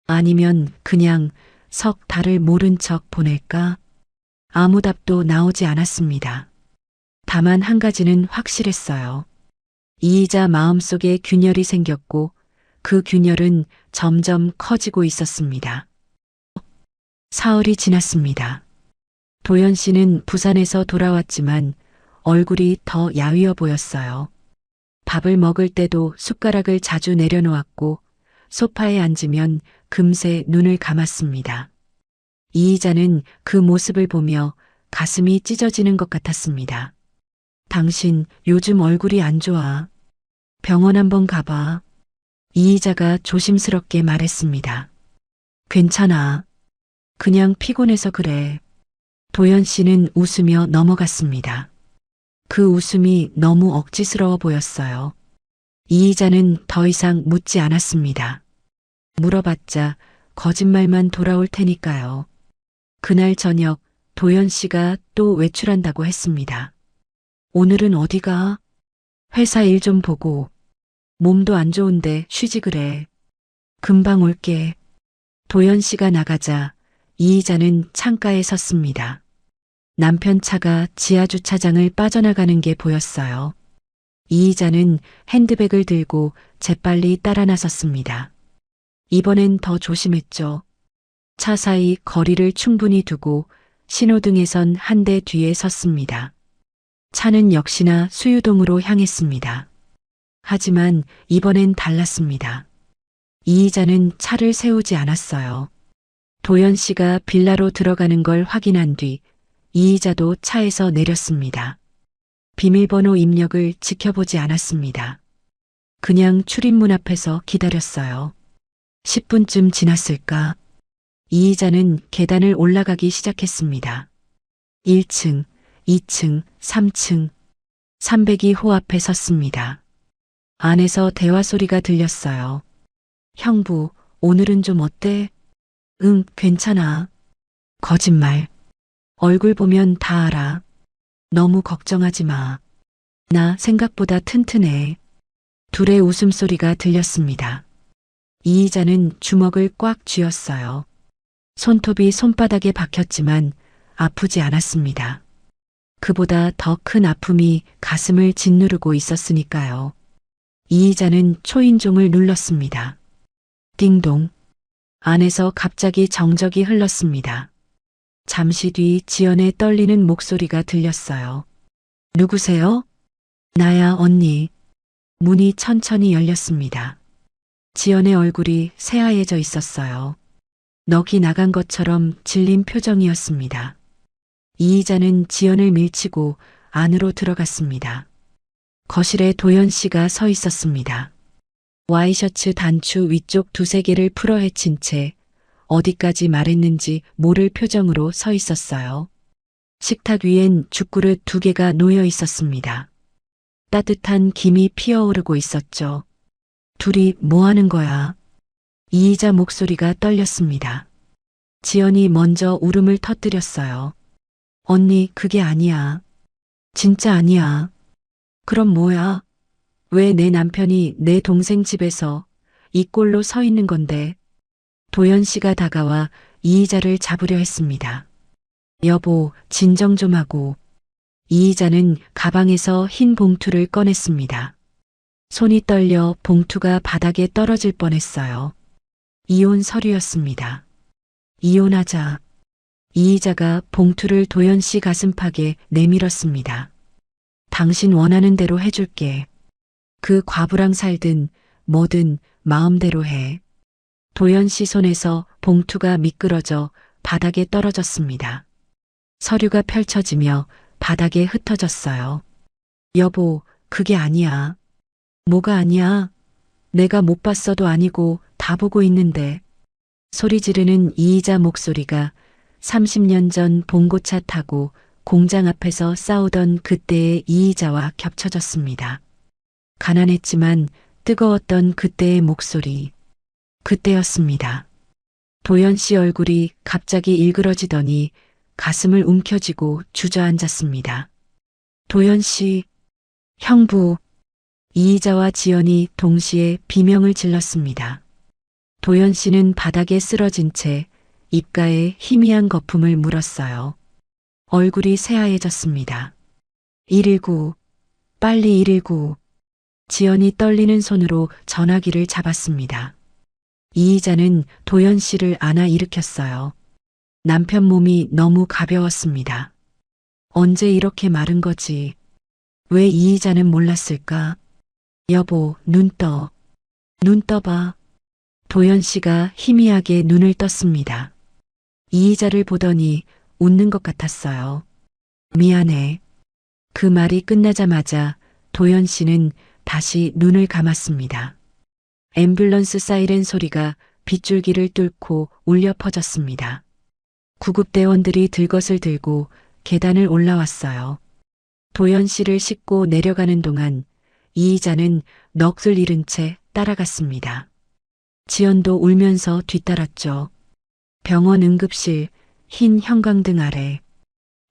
아니면 그냥 석 달을 모른 척 보낼까? 아무 답도 나오지 않았습니다. 다만 한 가지는 확실했어요. 이이자 마음속에 균열이 생겼고 그 균열은 점점 커지고 있었습니다. 사흘이 지났습니다. 도연 씨는 부산에서 돌아왔지만 얼굴이 더 야위어 보였어요. 밥을 먹을 때도 숟가락을 자주 내려놓았고 소파에 앉으면 금세 눈을 감았습니다. 이이자는 그 모습을 보며 가슴이 찢어지는 것 같았습니다. 당신 요즘 얼굴이 안 좋아. 병원 한번 가봐. 이이자가 조심스럽게 말했습니다. 괜찮아. 그냥 피곤해서 그래. 도연 씨는 웃으며 넘어갔습니다. 그 웃음이 너무 억지스러워 보였어요. 이이자는 더 이상 묻지 않았습니다. 물어봤자 거짓말만 돌아올 테니까요. 그날 저녁 도연 씨가 또 외출한다고 했습니다. 오늘은 어디가? 회사 일 좀 보고. 몸도 안 좋은데 쉬지 그래. 금방 올게. 도연 씨가 나가자 이이자는 창가에 섰습니다. 남편 차가 지하주차장을 빠져나가는 게 보였어요. 이이자는 핸드백을 들고 재빨리 따라 나섰습니다. 이번엔 더 조심했죠. 차 사이 거리를 충분히 두고 신호등에선 한 대 뒤에 섰습니다. 차는 역시나 수유동으로 향했습니다. 하지만 이번엔 달랐습니다. 이이자는 차를 세우지 않았어요. 도연 씨가 빌라로 들어가는 걸 확인한 뒤 이이자도 차에서 내렸습니다. 비밀번호 입력을 지켜보지 않았습니다. 그냥 출입문 앞에서 기다렸어요. 10분쯤 지났을까? 이의자는 계단을 올라가기 시작했습니다. 1층, 2층, 3층. 300이 호앞에 섰습니다. 안에서 대화 소리가 들렸어요. 형부, 오늘은 좀 어때? 응, 괜찮아. 거짓말. 얼굴 보면 다 알아. 너무 걱정하지 마. 나 생각보다 튼튼해. 둘의 웃음소리가 들렸습니다. 이의자는 주먹을 꽉 쥐었어요. 손톱이 손바닥에 박혔지만 아프지 않았습니다. 그보다 더 큰 아픔이 가슴을 짓누르고 있었으니까요. 이의자는 초인종을 눌렀습니다. 띵동. 안에서 갑자기 정적이 흘렀습니다. 잠시 뒤 지연의 떨리는 목소리가 들렸어요. 누구세요? 나야, 언니. 문이 천천히 열렸습니다. 지연의 얼굴이 새하얘져 있었어요. 넋이 나간 것처럼 질린 표정이었습니다. 이의자는 지연을 밀치고 안으로 들어갔습니다. 거실에 도연 씨가 서 있었습니다. 와이셔츠 단추 위쪽 두세 개를 풀어 헤친 채 어디까지 말했는지 모를 표정으로 서 있었어요. 식탁 위엔 죽그릇 2개가 놓여 있었습니다. 따뜻한 김이 피어오르고 있었죠. 둘이 뭐 하는 거야? 이의자 목소리가 떨렸습니다. 지연이 먼저 울음을 터뜨렸어요. 언니, 그게 아니야. 진짜 아니야. 그럼 뭐야? 왜 내 남편이 내 동생 집에서 이 꼴로 서 있는 건데? 도연 씨가 다가와 이의자를 잡으려 했습니다. 여보, 진정 좀 하고. 이의자는 가방에서 흰 봉투를 꺼냈습니다. 손이 떨려 봉투가 바닥에 떨어질 뻔했어요. 이혼 서류였습니다. 이혼하자. 이의자가 봉투를 도연 씨 가슴팍에 내밀었습니다. 당신 원하는 대로 해줄게. 그 과부랑 살든 뭐든 마음대로 해. 도연 씨 손에서 봉투가 미끄러져 바닥에 떨어졌습니다. 서류가 펼쳐지며 바닥에 흩어졌어요. 여보, 그게 아니야. 뭐가 아니야? 내가 못 봤어도 아니고 다 보고 있는데. 소리 지르는 이의자 목소리가 30년 전 봉고차 타고 공장 앞에서 싸우던 그때의 이의자와 겹쳐졌습니다. 가난했지만 뜨거웠던 그때의 목소리. 그때였습니다. 도연 씨 얼굴이 갑자기 일그러지더니 가슴을 움켜쥐고 주저앉았습니다. 도연 씨, 형부. 이의자와 지연이 동시에 비명을 질렀습니다. 도연 씨는 바닥에 쓰러진 채 입가에 희미한 거품을 물었어요. 얼굴이 새하얘졌습니다. 119, 빨리 119. 지연이 떨리는 손으로 전화기를 잡았습니다. 이의자는 도연 씨를 안아 일으켰어요. 남편 몸이 너무 가벼웠습니다. 언제 이렇게 마른 거지? 왜 이의자는 몰랐을까? 여보, 눈 떠. 눈 떠봐. 도연 씨가 희미하게 눈을 떴습니다. 이의자를 보더니 웃는 것 같았어요. 미안해. 그 말이 끝나자마자 도연 씨는 다시 눈을 감았습니다. 앰뷸런스 사이렌 소리가 빗줄기를 뚫고 울려 퍼졌습니다. 구급대원들이 들것을 들고 계단을 올라왔어요. 도연 씨를 싣고 내려가는 동안 이의자는 넋을 잃은 채 따라갔습니다. 지연도 울면서 뒤따랐죠. 병원 응급실 흰 형광등 아래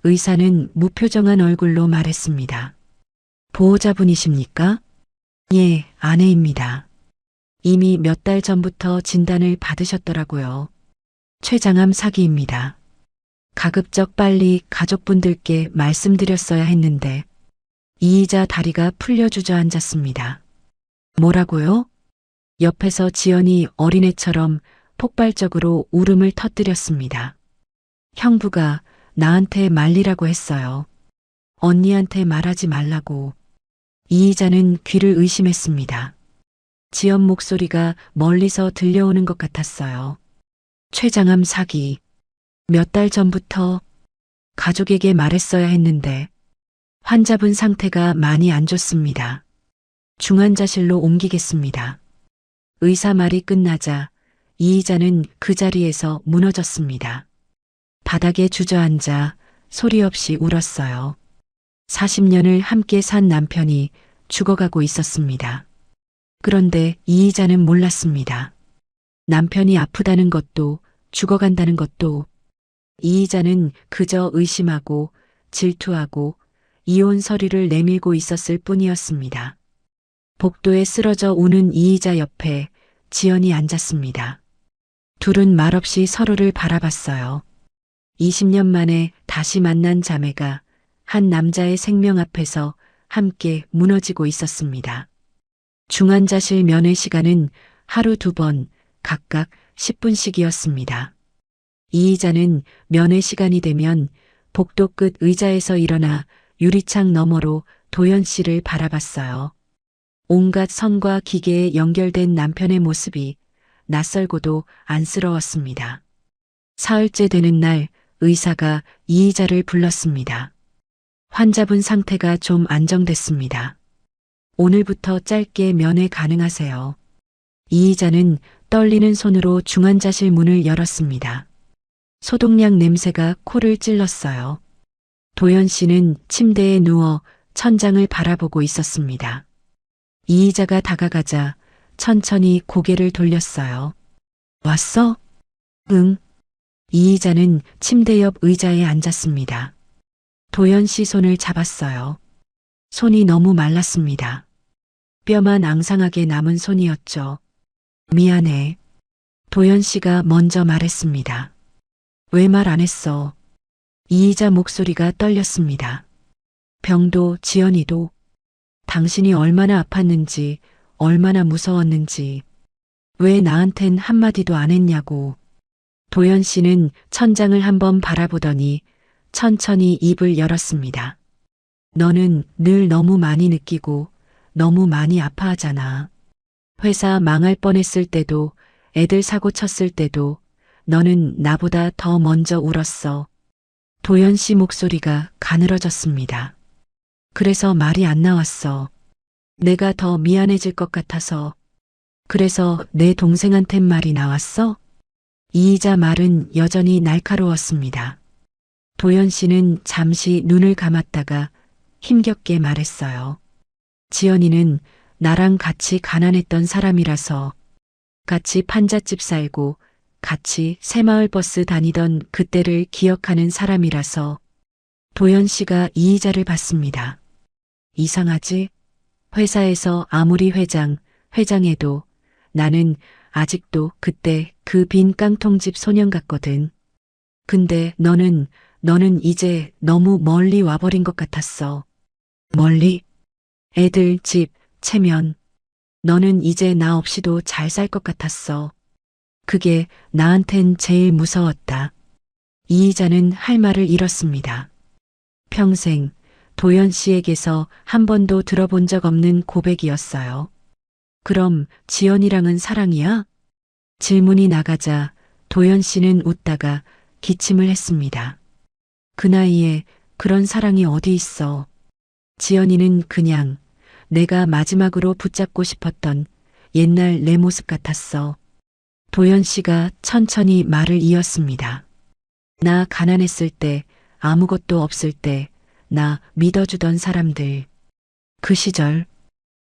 의사는 무표정한 얼굴로 말했습니다. 보호자분이십니까? 예, 아내입니다. 이미 몇 달 전부터 진단을 받으셨더라고요. 췌장암 사기입니다. 가급적 빨리 가족분들께 말씀드렸어야 했는데 이의자 다리가 풀려 주저앉았습니다. 뭐라고요? 옆에서 지연이 어린애처럼 폭발적으로 울음을 터뜨렸습니다. 형부가 나한테 말리라고 했어요. 언니한테 말하지 말라고. 이의자는 귀를 의심했습니다. 지연 목소리가 멀리서 들려오는 것 같았어요. 췌장암 사기. 몇 달 전부터 가족에게 말했어야 했는데 환자분 상태가 많이 안 좋습니다. 중환자실로 옮기겠습니다. 의사 말이 끝나자 이의자는 그 자리에서 무너졌습니다. 바닥에 주저앉아 소리 없이 울었어요. 40년을 함께 산 남편이 죽어가고 있었습니다. 그런데 이의자는 몰랐습니다. 남편이 아프다는 것도 죽어간다는 것도 이의자는 그저 의심하고 질투하고 이혼 서류를 내밀고 있었을 뿐이었습니다. 복도에 쓰러져 우는 이의자 옆에 지연이 앉았습니다. 둘은 말없이 서로를 바라봤어요. 20년 만에 다시 만난 자매가 한 남자의 생명 앞에서 함께 무너지고 있었습니다. 중환자실 면회 시간은 하루 2번 각각 10분씩이었습니다. 이의자는 면회 시간이 되면 복도 끝 의자에서 일어나 유리창 너머로 도연 씨를 바라봤어요. 온갖 선과 기계에 연결된 남편의 모습이 낯설고도 안쓰러웠습니다. 사흘째 되는 날 의사가 이의자를 불렀습니다. 환자분 상태가 좀 안정됐습니다. 오늘부터 짧게 면회 가능하세요. 이의자는 떨리는 손으로 중환자실 문을 열었습니다. 소독약 냄새가 코를 찔렀어요. 도연 씨는 침대에 누워 천장을 바라보고 있었습니다. 이의자가 다가가자 천천히 고개를 돌렸어요. 왔어? 응. 이의자는 침대 옆 의자에 앉았습니다. 도연 씨 손을 잡았어요. 손이 너무 말랐습니다. 뼈만 앙상하게 남은 손이었죠. 미안해. 도연 씨가 먼저 말했습니다. 왜 말 안 했어? 이의자 목소리가 떨렸습니다. 병도 지연이도 당신이 얼마나 아팠는지 얼마나 무서웠는지 왜 나한텐 한마디도 안 했냐고. 도연 씨는 천장을 한번 바라보더니 천천히 입을 열었습니다. 너는 늘 너무 많이 느끼고 너무 많이 아파하잖아. 회사 망할 뻔했을 때도 애들 사고 쳤을 때도 너는 나보다 더 먼저 울었어. 도연 씨 목소리가 가늘어졌습니다. 그래서 말이 안 나왔어. 내가 더 미안해질 것 같아서. 그래서 내 동생한텐 말이 나왔어? 이의자 말은 여전히 날카로웠습니다. 도연 씨는 잠시 눈을 감았다가 힘겹게 말했어요. 지연이는 나랑 같이 가난했던 사람이라서 같이 판잣집 살고 같이 새마을 버스 다니던 그때를 기억하는 사람이라서. 도연 씨가 이의자를 봤습니다. 이상하지? 회사에서 아무리 회장해도 나는 아직도 그때 그 빈 깡통집 소년 같거든. 근데 너는 이제 너무 멀리 와버린 것 같았어. 멀리? 애들, 집, 체면. 너는 이제 나 없이도 잘 살 것 같았어. 그게 나한텐 제일 무서웠다. 이의자는 할 말을 잃었습니다. 평생 도연 씨에게서 한 번도 들어본 적 없는 고백이었어요. 그럼 지연이랑은 사랑이야? 질문이 나가자 도연 씨는 웃다가 기침을 했습니다. 그 나이에 그런 사랑이 어디 있어. 지연이는 그냥 내가 마지막으로 붙잡고 싶었던 옛날 내 모습 같았어. 도연 씨가 천천히 말을 이었습니다. 나 가난했을 때, 아무것도 없을 때, 나 믿어주던 사람들. 그 시절,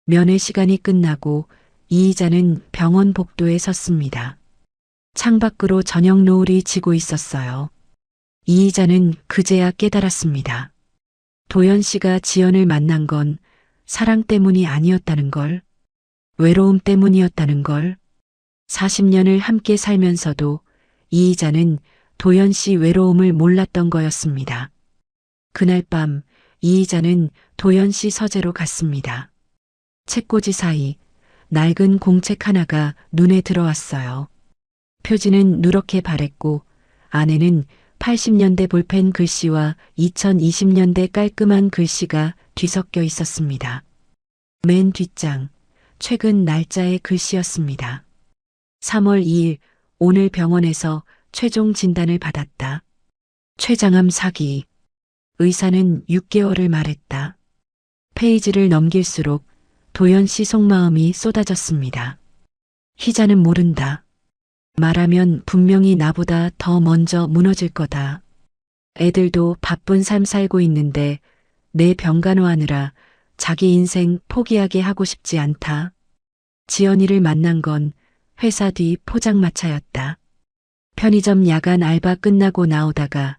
면회 시간이 끝나고 이의자는 병원 복도에 섰습니다. 창밖으로 저녁 노을이 지고 있었어요. 이의자는 그제야 깨달았습니다. 도연 씨가 지연을 만난 건 사랑 때문이 아니었다는 걸, 외로움 때문이었다는 걸. 40년을 함께 살면서도 이의자는 도연 씨 외로움을 몰랐던 거였습니다. 그날 밤 이의자는 도연 씨 서재로 갔습니다. 책꽂이 사이 낡은 공책 하나가 눈에 들어왔어요. 표지는 누렇게 바랬고 안에는 80년대 볼펜 글씨와 2020년대 깔끔한 글씨가 뒤섞여 있었습니다. 맨 뒷장, 최근 날짜의 글씨였습니다. 3월 2일, 오늘 병원에서 최종 진단을 받았다. 췌장암 사기. 의사는 6개월을 말했다. 페이지를 넘길수록 도연 씨 속마음이 쏟아졌습니다. 희자는 모른다. 말하면 분명히 나보다 더 먼저 무너질 거다. 애들도 바쁜 삶 살고 있는데 내 병간호하느라 자기 인생 포기하게 하고 싶지 않다. 지연이를 만난 건 회사 뒤 포장마차였다. 편의점 야간 알바 끝나고 나오다가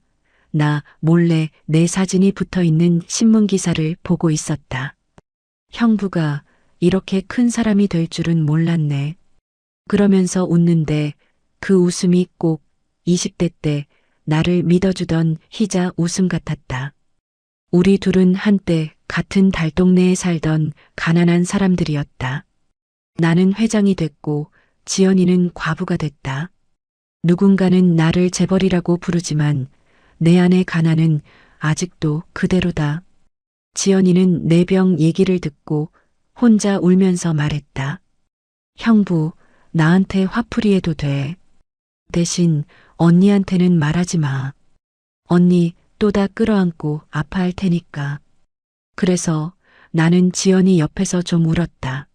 나 몰래 내 사진이 붙어 있는 신문 기사를 보고 있었다. 형부가 이렇게 큰 사람이 될 줄은 몰랐네. 그러면서 웃는데 그 웃음이 꼭 20대 때 나를 믿어주던 희자 웃음 같았다. 우리 둘은 한때 같은 달동네에 살던 가난한 사람들이었다. 나는 회장이 됐고 지연이는 과부가 됐다. 누군가는 나를 재벌이라고 부르지만 내 안의 가난은 아직도 그대로다. 지연이는 내 병 얘기를 듣고 혼자 울면서 말했다. 형부, 나한테 화풀이해도 돼. 대신 언니한테는 말하지 마. 언니 또다 끌어안고 아파할 테니까. 그래서 나는 지연이 옆에서 좀 울었다.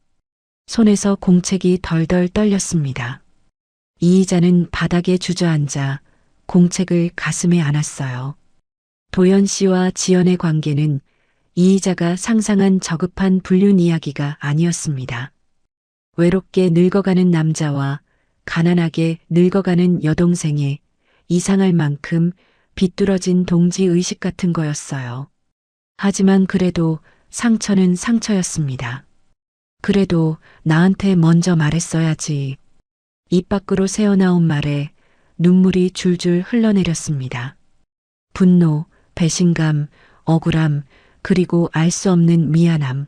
손에서 공책이 덜덜 떨렸습니다. 이의자는 바닥에 주저앉아 공책을 가슴에 안았어요. 도연 씨와 지연의 관계는 이의자가 상상한 저급한 불륜 이야기가 아니었습니다. 외롭게 늙어가는 남자와 가난하게 늙어가는 여동생의 이상할 만큼 비뚤어진 동지의식 같은 거였어요. 하지만 그래도 상처는 상처였습니다. 그래도 나한테 먼저 말했어야지. 입 밖으로 새어나온 말에 눈물이 줄줄 흘러내렸습니다. 분노, 배신감, 억울함, 그리고 알 수 없는 미안함.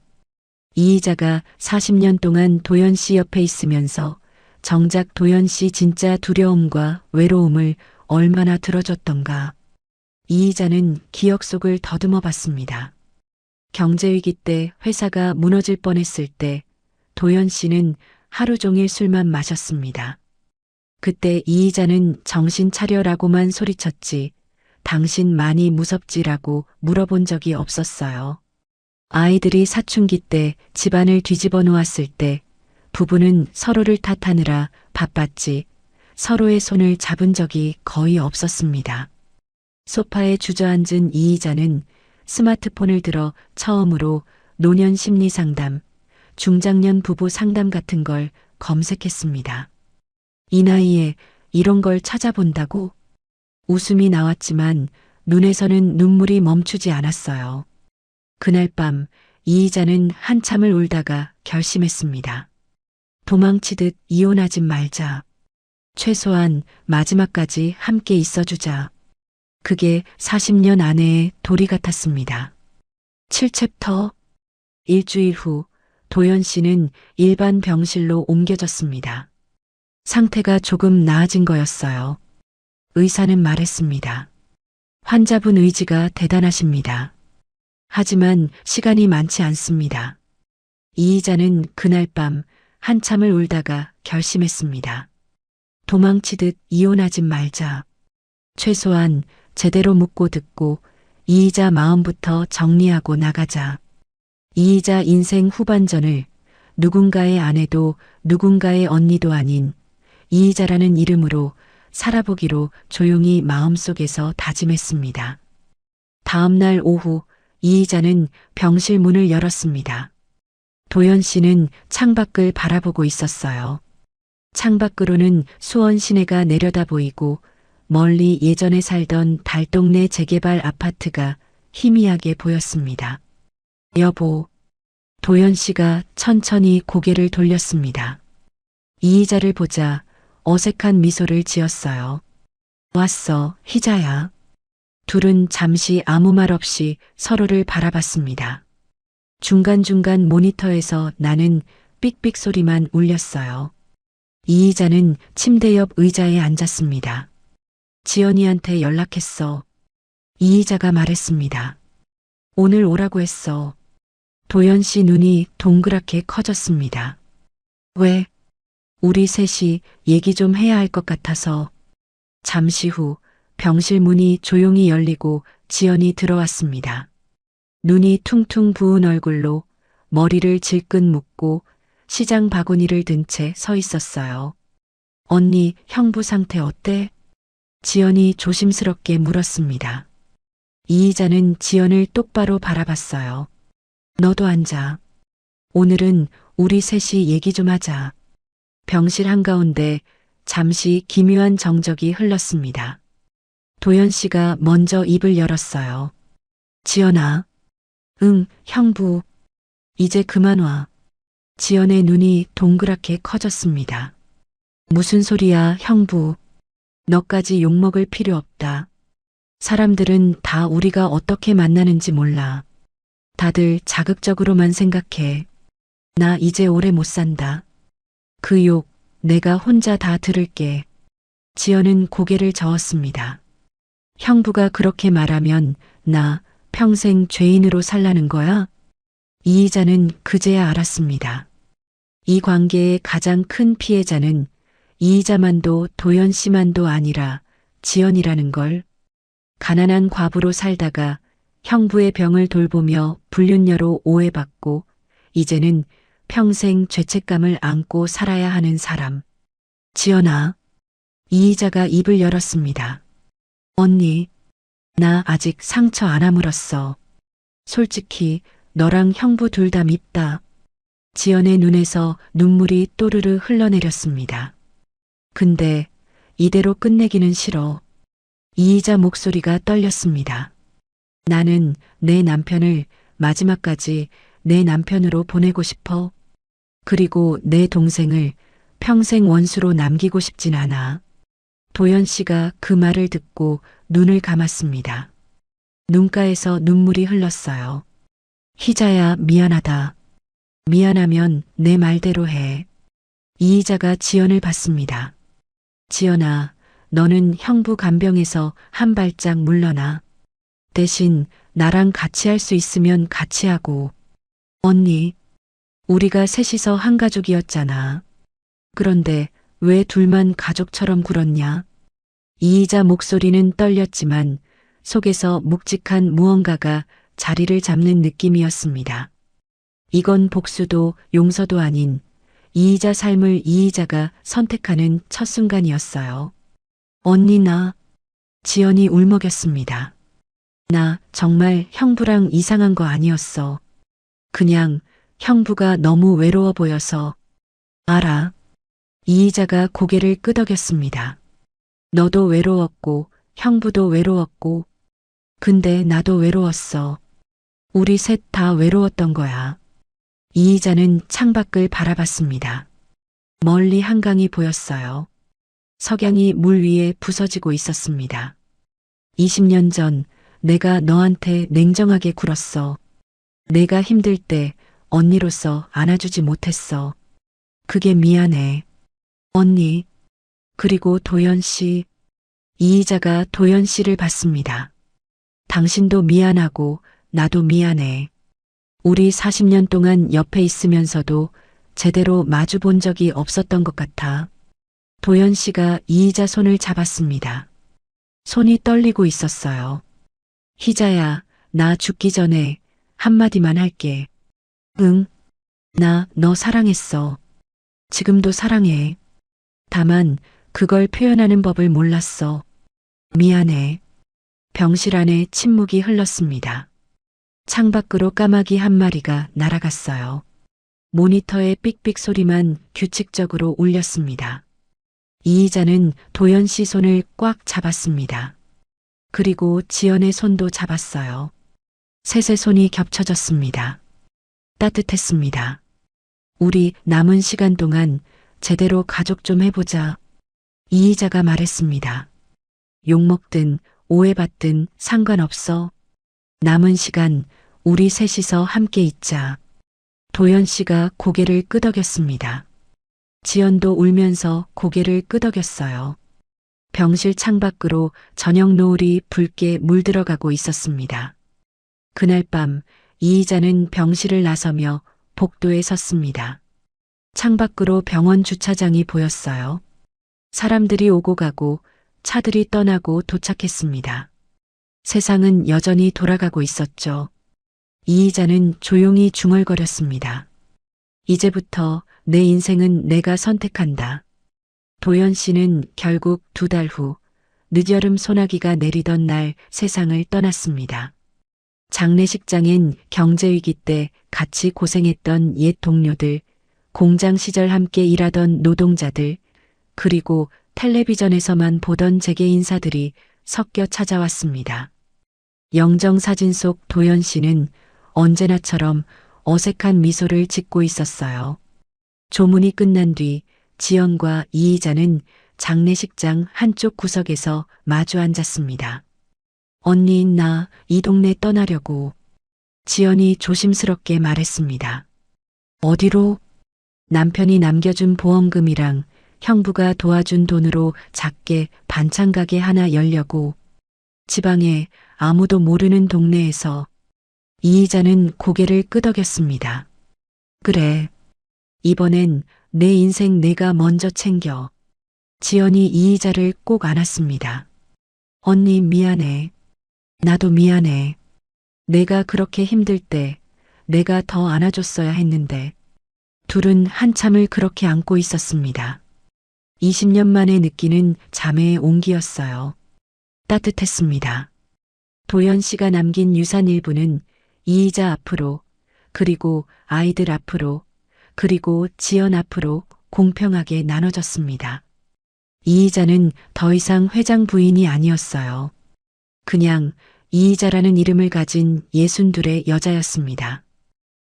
이의자가 40년 동안 도연 씨 옆에 있으면서 정작 도연 씨 진짜 두려움과 외로움을 얼마나 들어줬던가. 이의자는 기억 속을 더듬어 봤습니다. 경제위기 때 회사가 무너질 뻔했을 때 도연 씨는 하루 종일 술만 마셨습니다. 그때 이의자는 정신 차려라고만 소리쳤지 당신 많이 무섭지라고 물어본 적이 없었어요. 아이들이 사춘기 때 집안을 뒤집어 놓았을 때 부부는 서로를 탓하느라 바빴지 서로의 손을 잡은 적이 거의 없었습니다. 소파에 주저앉은 이의자는 스마트폰을 들어 처음으로 노년 심리 상담, 중장년 부부 상담 같은 걸 검색했습니다. 이 나이에 이런 걸 찾아본다고? 웃음이 나왔지만 눈에서는 눈물이 멈추지 않았어요. 그날 밤 이의자는 한참을 울다가 결심했습니다. 도망치듯 이혼하지 말자. 최소한 마지막까지 함께 있어주자. 그게 40년 아내의 도리 같았습니다. 7챕터. 일주일 후 도연 씨는 일반 병실로 옮겨졌습니다. 상태가 조금 나아진 거였어요. 의사는 말했습니다. 환자분 의지가 대단하십니다. 하지만 시간이 많지 않습니다. 이의자는 그날 밤 한참을 울다가 결심했습니다. 도망치듯 이혼하지 말자. 최소한 제대로 묻고 듣고 이의자 마음부터 정리하고 나가자. 이의자 인생 후반전을 누군가의 아내도 누군가의 언니도 아닌 이의자라는 이름으로 살아보기로 조용히 마음속에서 다짐했습니다. 다음 날 오후 이의자는 병실 문을 열었습니다. 도연 씨는 창밖을 바라보고 있었어요. 창밖으로는 수원 시내가 내려다 보이고 멀리 예전에 살던 달동네 재개발 아파트가 희미하게 보였습니다. 여보, 도연 씨가 천천히 고개를 돌렸습니다. 이의자를 보자 어색한 미소를 지었어요. 왔어, 희자야. 둘은 잠시 아무 말 없이 서로를 바라봤습니다. 중간중간 모니터에서 나는 삑삑 소리만 울렸어요. 이의자는 침대 옆 의자에 앉았습니다. 지연이한테 연락했어. 이의자가 말했습니다. 오늘 오라고 했어. 도연 씨 눈이 동그랗게 커졌습니다. 왜? 우리 셋이 얘기 좀 해야 할 것 같아서. 잠시 후 병실 문이 조용히 열리고 지연이 들어왔습니다. 눈이 퉁퉁 부은 얼굴로 머리를 질끈 묶고 시장 바구니를 든 채 서 있었어요. 언니, 형부 상태 어때? 지연이 조심스럽게 물었습니다. 이의자는 지연을 똑바로 바라봤어요. 너도 앉아. 오늘은 우리 셋이 얘기 좀 하자. 병실 한가운데 잠시 기묘한 정적이 흘렀습니다. 도연 씨가 먼저 입을 열었어요. 지연아. 응, 형부. 이제 그만 와. 지연의 눈이 동그랗게 커졌습니다. 무슨 소리야, 형부. 너까지 욕먹을 필요 없다. 사람들은 다 우리가 어떻게 만나는지 몰라. 다들 자극적으로만 생각해. 나 이제 오래 못 산다. 그 욕 내가 혼자 다 들을게. 지연은 고개를 저었습니다. 형부가 그렇게 말하면 나 평생 죄인으로 살라는 거야? 이의자는 그제야 알았습니다. 이 관계의 가장 큰 피해자는 이의자만도 도연 씨만도 아니라 지연이라는 걸. 가난한 과부로 살다가 형부의 병을 돌보며 불륜녀로 오해받고 이제는 평생 죄책감을 안고 살아야 하는 사람. 지연아. 이의자가 입을 열었습니다. 언니, 나 아직 상처 안 아물었어. 솔직히 너랑 형부 둘 다 밉다. 지연의 눈에서 눈물이 또르르 흘러내렸습니다. 근데 이대로 끝내기는 싫어. 이의자 목소리가 떨렸습니다. 나는 내 남편을 마지막까지 내 남편으로 보내고 싶어. 그리고 내 동생을 평생 원수로 남기고 싶진 않아. 도연 씨가 그 말을 듣고 눈을 감았습니다. 눈가에서 눈물이 흘렀어요. 희자야, 미안하다. 미안하면 내 말대로 해. 이의자가 지연을 봤습니다. 지연아, 너는 형부 간병에서 한 발짝 물러나. 대신 나랑 같이 할 수 있으면 같이 하고. 언니, 우리가 셋이서 한 가족이었잖아. 그런데 왜 둘만 가족처럼 굴었냐? 이의자 목소리는 떨렸지만 속에서 묵직한 무언가가 자리를 잡는 느낌이었습니다. 이건 복수도 용서도 아닌 이의자 삶을 이의자가 선택하는 첫 순간이었어요. 언니 나. 지연이 울먹였습니다. 나 정말 형부랑 이상한 거 아니었어. 그냥 형부가 너무 외로워 보여서. 알아. 이의자가 고개를 끄덕였습니다. 너도 외로웠고 형부도 외로웠고 근데 나도 외로웠어. 우리 셋 다 외로웠던 거야. 이의자는 창밖을 바라봤습니다. 멀리 한강이 보였어요. 석양이 물 위에 부서지고 있었습니다. 20년 전 내가 너한테 냉정하게 굴었어. 내가 힘들 때 언니로서 안아주지 못했어. 그게 미안해. 언니. 그리고 도연 씨. 이의자가 도연 씨를 봤습니다. 당신도 미안하고 나도 미안해. 우리 40년 동안 옆에 있으면서도 제대로 마주 본 적이 없었던 것 같아. 도연 씨가 이의자 손을 잡았습니다. 손이 떨리고 있었어요. 희자야, 나 죽기 전에 한마디만 할게. 응. 나 너 사랑했어. 지금도 사랑해. 다만 그걸 표현하는 법을 몰랐어. 미안해. 병실 안에 침묵이 흘렀습니다. 창밖으로 까마귀 한 마리가 날아갔어요. 모니터의 삑삑 소리만 규칙적으로 울렸습니다. 이의자는 도연 씨 손을 꽉 잡았습니다. 그리고 지연의 손도 잡았어요. 셋의 손이 겹쳐졌습니다. 따뜻했습니다. 우리 남은 시간 동안 제대로 가족 좀 해보자. 이의자가 말했습니다. 욕먹든 오해받든 상관없어. 남은 시간 우리 셋이서 함께 있자. 도연 씨가 고개를 끄덕였습니다. 지연도 울면서 고개를 끄덕였어요. 병실 창밖으로 저녁 노을이 붉게 물들어가고 있었습니다. 그날 밤 이의자는 병실을 나서며 복도에 섰습니다. 창밖으로 병원 주차장이 보였어요. 사람들이 오고 가고 차들이 떠나고 도착했습니다. 세상은 여전히 돌아가고 있었죠. 이의자는 조용히 중얼거렸습니다. 이제부터 내 인생은 내가 선택한다. 도연 씨는 결국 2달 후 늦여름 소나기가 내리던 날 세상을 떠났습니다. 장례식장엔 경제위기 때 같이 고생했던 옛 동료들, 공장 시절 함께 일하던 노동자들, 그리고 텔레비전에서만 보던 재계 인사들이 섞여 찾아왔습니다. 영정사진 속 도연 씨는 언제나처럼 어색한 미소를 짓고 있었어요. 조문이 끝난 뒤 지연과 이희자는 장례식장 한쪽 구석에서 마주 앉았습니다. 언니, 나 이 동네 떠나려고. 지연이 조심스럽게 말했습니다. 어디로? 남편이 남겨준 보험금이랑 형부가 도와준 돈으로 작게 반찬 가게 하나 열려고. 지방에 아무도 모르는 동네에서. 이희자는 고개를 끄덕였습니다. 그래. 이번엔 내 인생 내가 먼저 챙겨. 지연이 이희자를 꼭 안았습니다. 언니 미안해. 나도 미안해. 내가 그렇게 힘들 때 내가 더 안아줬어야 했는데. 둘은 한참을 그렇게 안고 있었습니다. 20년 만에 느끼는 자매의 온기였어요. 따뜻했습니다. 도연 씨가 남긴 유산 일부는 이희자 앞으로, 그리고 아이들 앞으로, 그리고 지연 앞으로 공평하게 나눠졌습니다. 이희자는 더 이상 회장 부인이 아니었어요. 그냥 이희자라는 이름을 가진 62의 여자였습니다.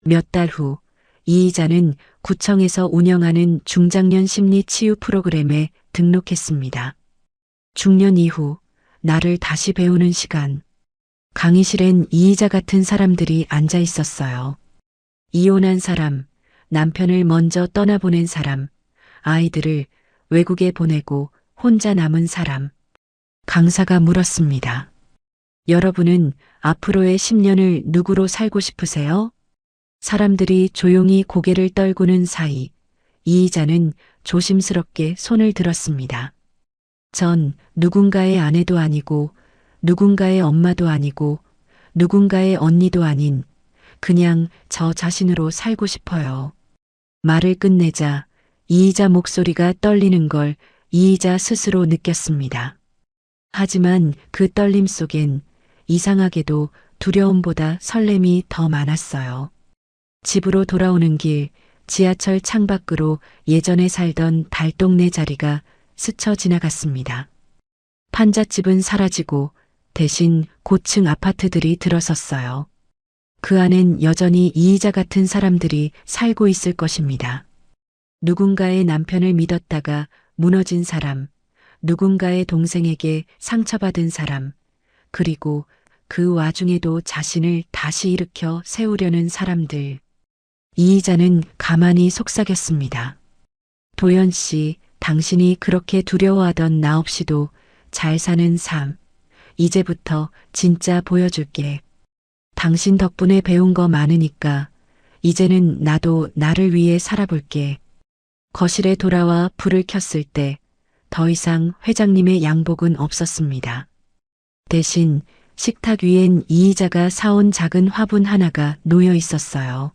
몇 달 후 이희자는 구청에서 운영하는 중장년 심리 치유 프로그램에 등록했습니다. 중년 이후 나를 다시 배우는 시간. 강의실엔 이희자 같은 사람들이 앉아 있었어요. 이혼한 사람, 남편을 먼저 떠나보낸 사람, 아이들을 외국에 보내고 혼자 남은 사람. 강사가 물었습니다. 여러분은 앞으로의 10년을 누구로 살고 싶으세요? 사람들이 조용히 고개를 떨구는 사이 이희자는 조심스럽게 손을 들었습니다. 전 누군가의 아내도 아니고 누군가의 엄마도 아니고 누군가의 언니도 아닌 그냥 저 자신으로 살고 싶어요. 말을 끝내자 이희자 목소리가 떨리는 걸 이희자 스스로 느꼈습니다. 하지만 그 떨림 속엔 이상하게도 두려움보다 설렘이 더 많았어요. 집으로 돌아오는 길, 지하철 창밖으로 예전에 살던 달동네 자리가 스쳐 지나갔습니다. 판잣집은 사라지고 대신 고층 아파트들이 들어섰어요. 그 안엔 여전히 이희자 같은 사람들이 살고 있을 것입니다. 누군가의 남편을 믿었다가 무너진 사람, 누군가의 동생에게 상처받은 사람, 그리고 그 와중에도 자신을 다시 일으켜 세우려는 사람들. 이희자는 가만히 속삭였습니다. 도연 씨, 당신이 그렇게 두려워하던 나 없이도 잘 사는 삶, 이제부터 진짜 보여줄게. 당신 덕분에 배운 거 많으니까 이제는 나도 나를 위해 살아볼게. 거실에 돌아와 불을 켰을 때 더 이상 회장님의 양복은 없었습니다. 대신 식탁 위엔 이희자가 사온 작은 화분 하나가 놓여 있었어요.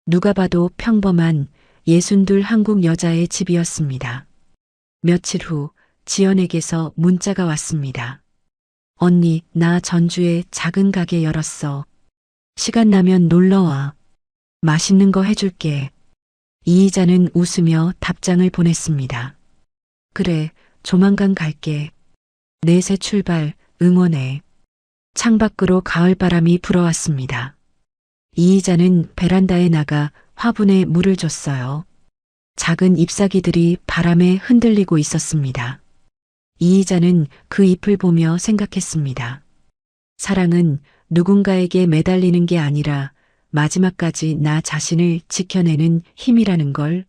누가 봐도 평범한 62 한국 여자의 집이었습니다. 며칠 후 지연에게서 문자가 왔습니다. 언니, 나 전주에 작은 가게 열었어. 시간 나면 놀러와. 맛있는 거 해줄게. 이희자는 웃으며 답장을 보냈습니다. 그래, 조만간 갈게. 넷의 출발, 응원해. 창밖으로 가을바람이 불어왔습니다. 이희자는 베란다에 나가 화분에 물을 줬어요. 작은 잎사귀들이 바람에 흔들리고 있었습니다. 이희자는 그 잎을 보며 생각했습니다. 사랑은 누군가에게 매달리는 게 아니라 마지막까지 나 자신을 지켜내는 힘이라는 걸.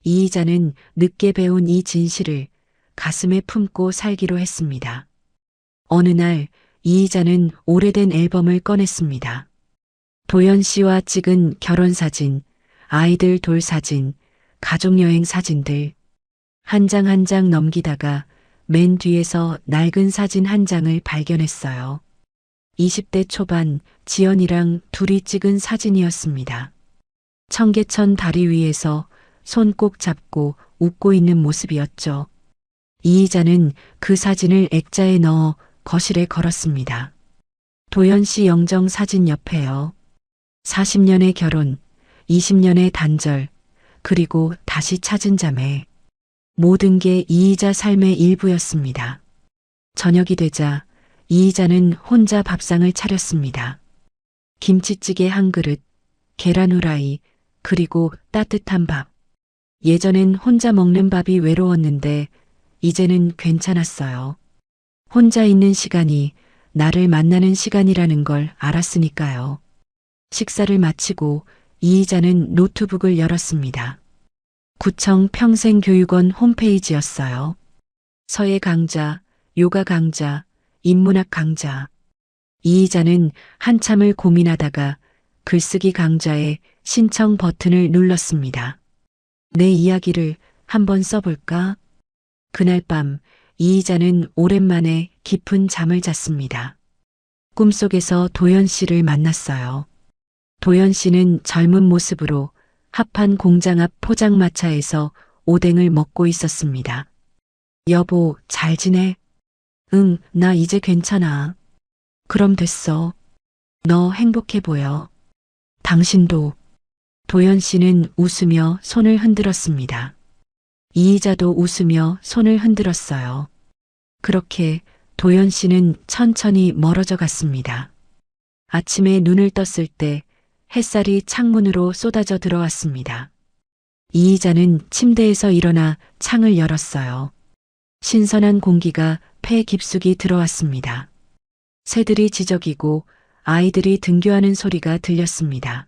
이희자는 늦게 배운 이 진실을 가슴에 품고 살기로 했습니다. 어느 날 이희자는 오래된 앨범을 꺼냈습니다. 도연 씨와 찍은 결혼사진, 아이들 돌사진, 가족여행 사진들. 한 장 한 장 넘기다가 맨 뒤에서 낡은 사진 한 장을 발견했어요. 20대 초반 지연이랑 둘이 찍은 사진이었습니다. 청계천 다리 위에서 손 꼭 잡고 웃고 있는 모습이었죠. 이의자는 그 사진을 액자에 넣어 거실에 걸었습니다. 도연 씨 영정 사진 옆에요. 40년의 결혼, 20년의 단절, 그리고 다시 찾은 자매. 모든 게 이의자 삶의 일부였습니다. 저녁이 되자 이의자는 혼자 밥상을 차렸습니다. 김치찌개 한 그릇, 계란 후라이, 그리고 따뜻한 밥. 예전엔 혼자 먹는 밥이 외로웠는데 이제는 괜찮았어요. 혼자 있는 시간이 나를 만나는 시간이라는 걸 알았으니까요. 식사를 마치고 이의자는 노트북을 열었습니다. 구청 평생교육원 홈페이지였어요. 서예 강좌, 요가 강좌, 인문학 강좌. 이의자는 한참을 고민하다가 글쓰기 강좌에 신청 버튼을 눌렀습니다. 내 이야기를 한번 써볼까? 그날 밤 이의자는 오랜만에 깊은 잠을 잤습니다. 꿈속에서 도연 씨를 만났어요. 도연 씨는 젊은 모습으로 합한 공장 앞 포장마차에서 오뎅을 먹고 있었습니다. 여보, 잘 지내? 응, 나 이제 괜찮아. 그럼 됐어. 너 행복해 보여. 당신도. 도연 씨는 웃으며 손을 흔들었습니다. 이의자도 웃으며 손을 흔들었어요. 그렇게 도연 씨는 천천히 멀어져 갔습니다. 아침에 눈을 떴을 때 햇살이 창문으로 쏟아져 들어왔습니다. 이의자는 침대에서 일어나 창을 열었어요. 신선한 공기가 폐 깊숙이 들어왔습니다. 새들이 지저귀고 아이들이 등교하는 소리가 들렸습니다.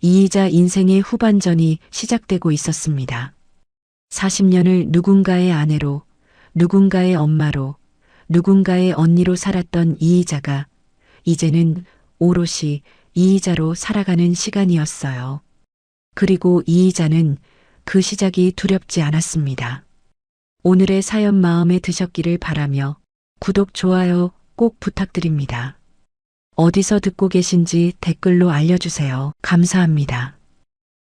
이의자 인생의 후반전이 시작되고 있었습니다. 40년을 누군가의 아내로, 누군가의 엄마로, 누군가의 언니로 살았던 이의자가 이제는 오롯이 이의자로 살아가는 시간이었어요. 그리고 이의자는 그 시작이 두렵지 않았습니다. 오늘의 사연 마음에 드셨기를 바라며 구독, 좋아요 꼭 부탁드립니다. 어디서 듣고 계신지 댓글로 알려주세요. 감사합니다.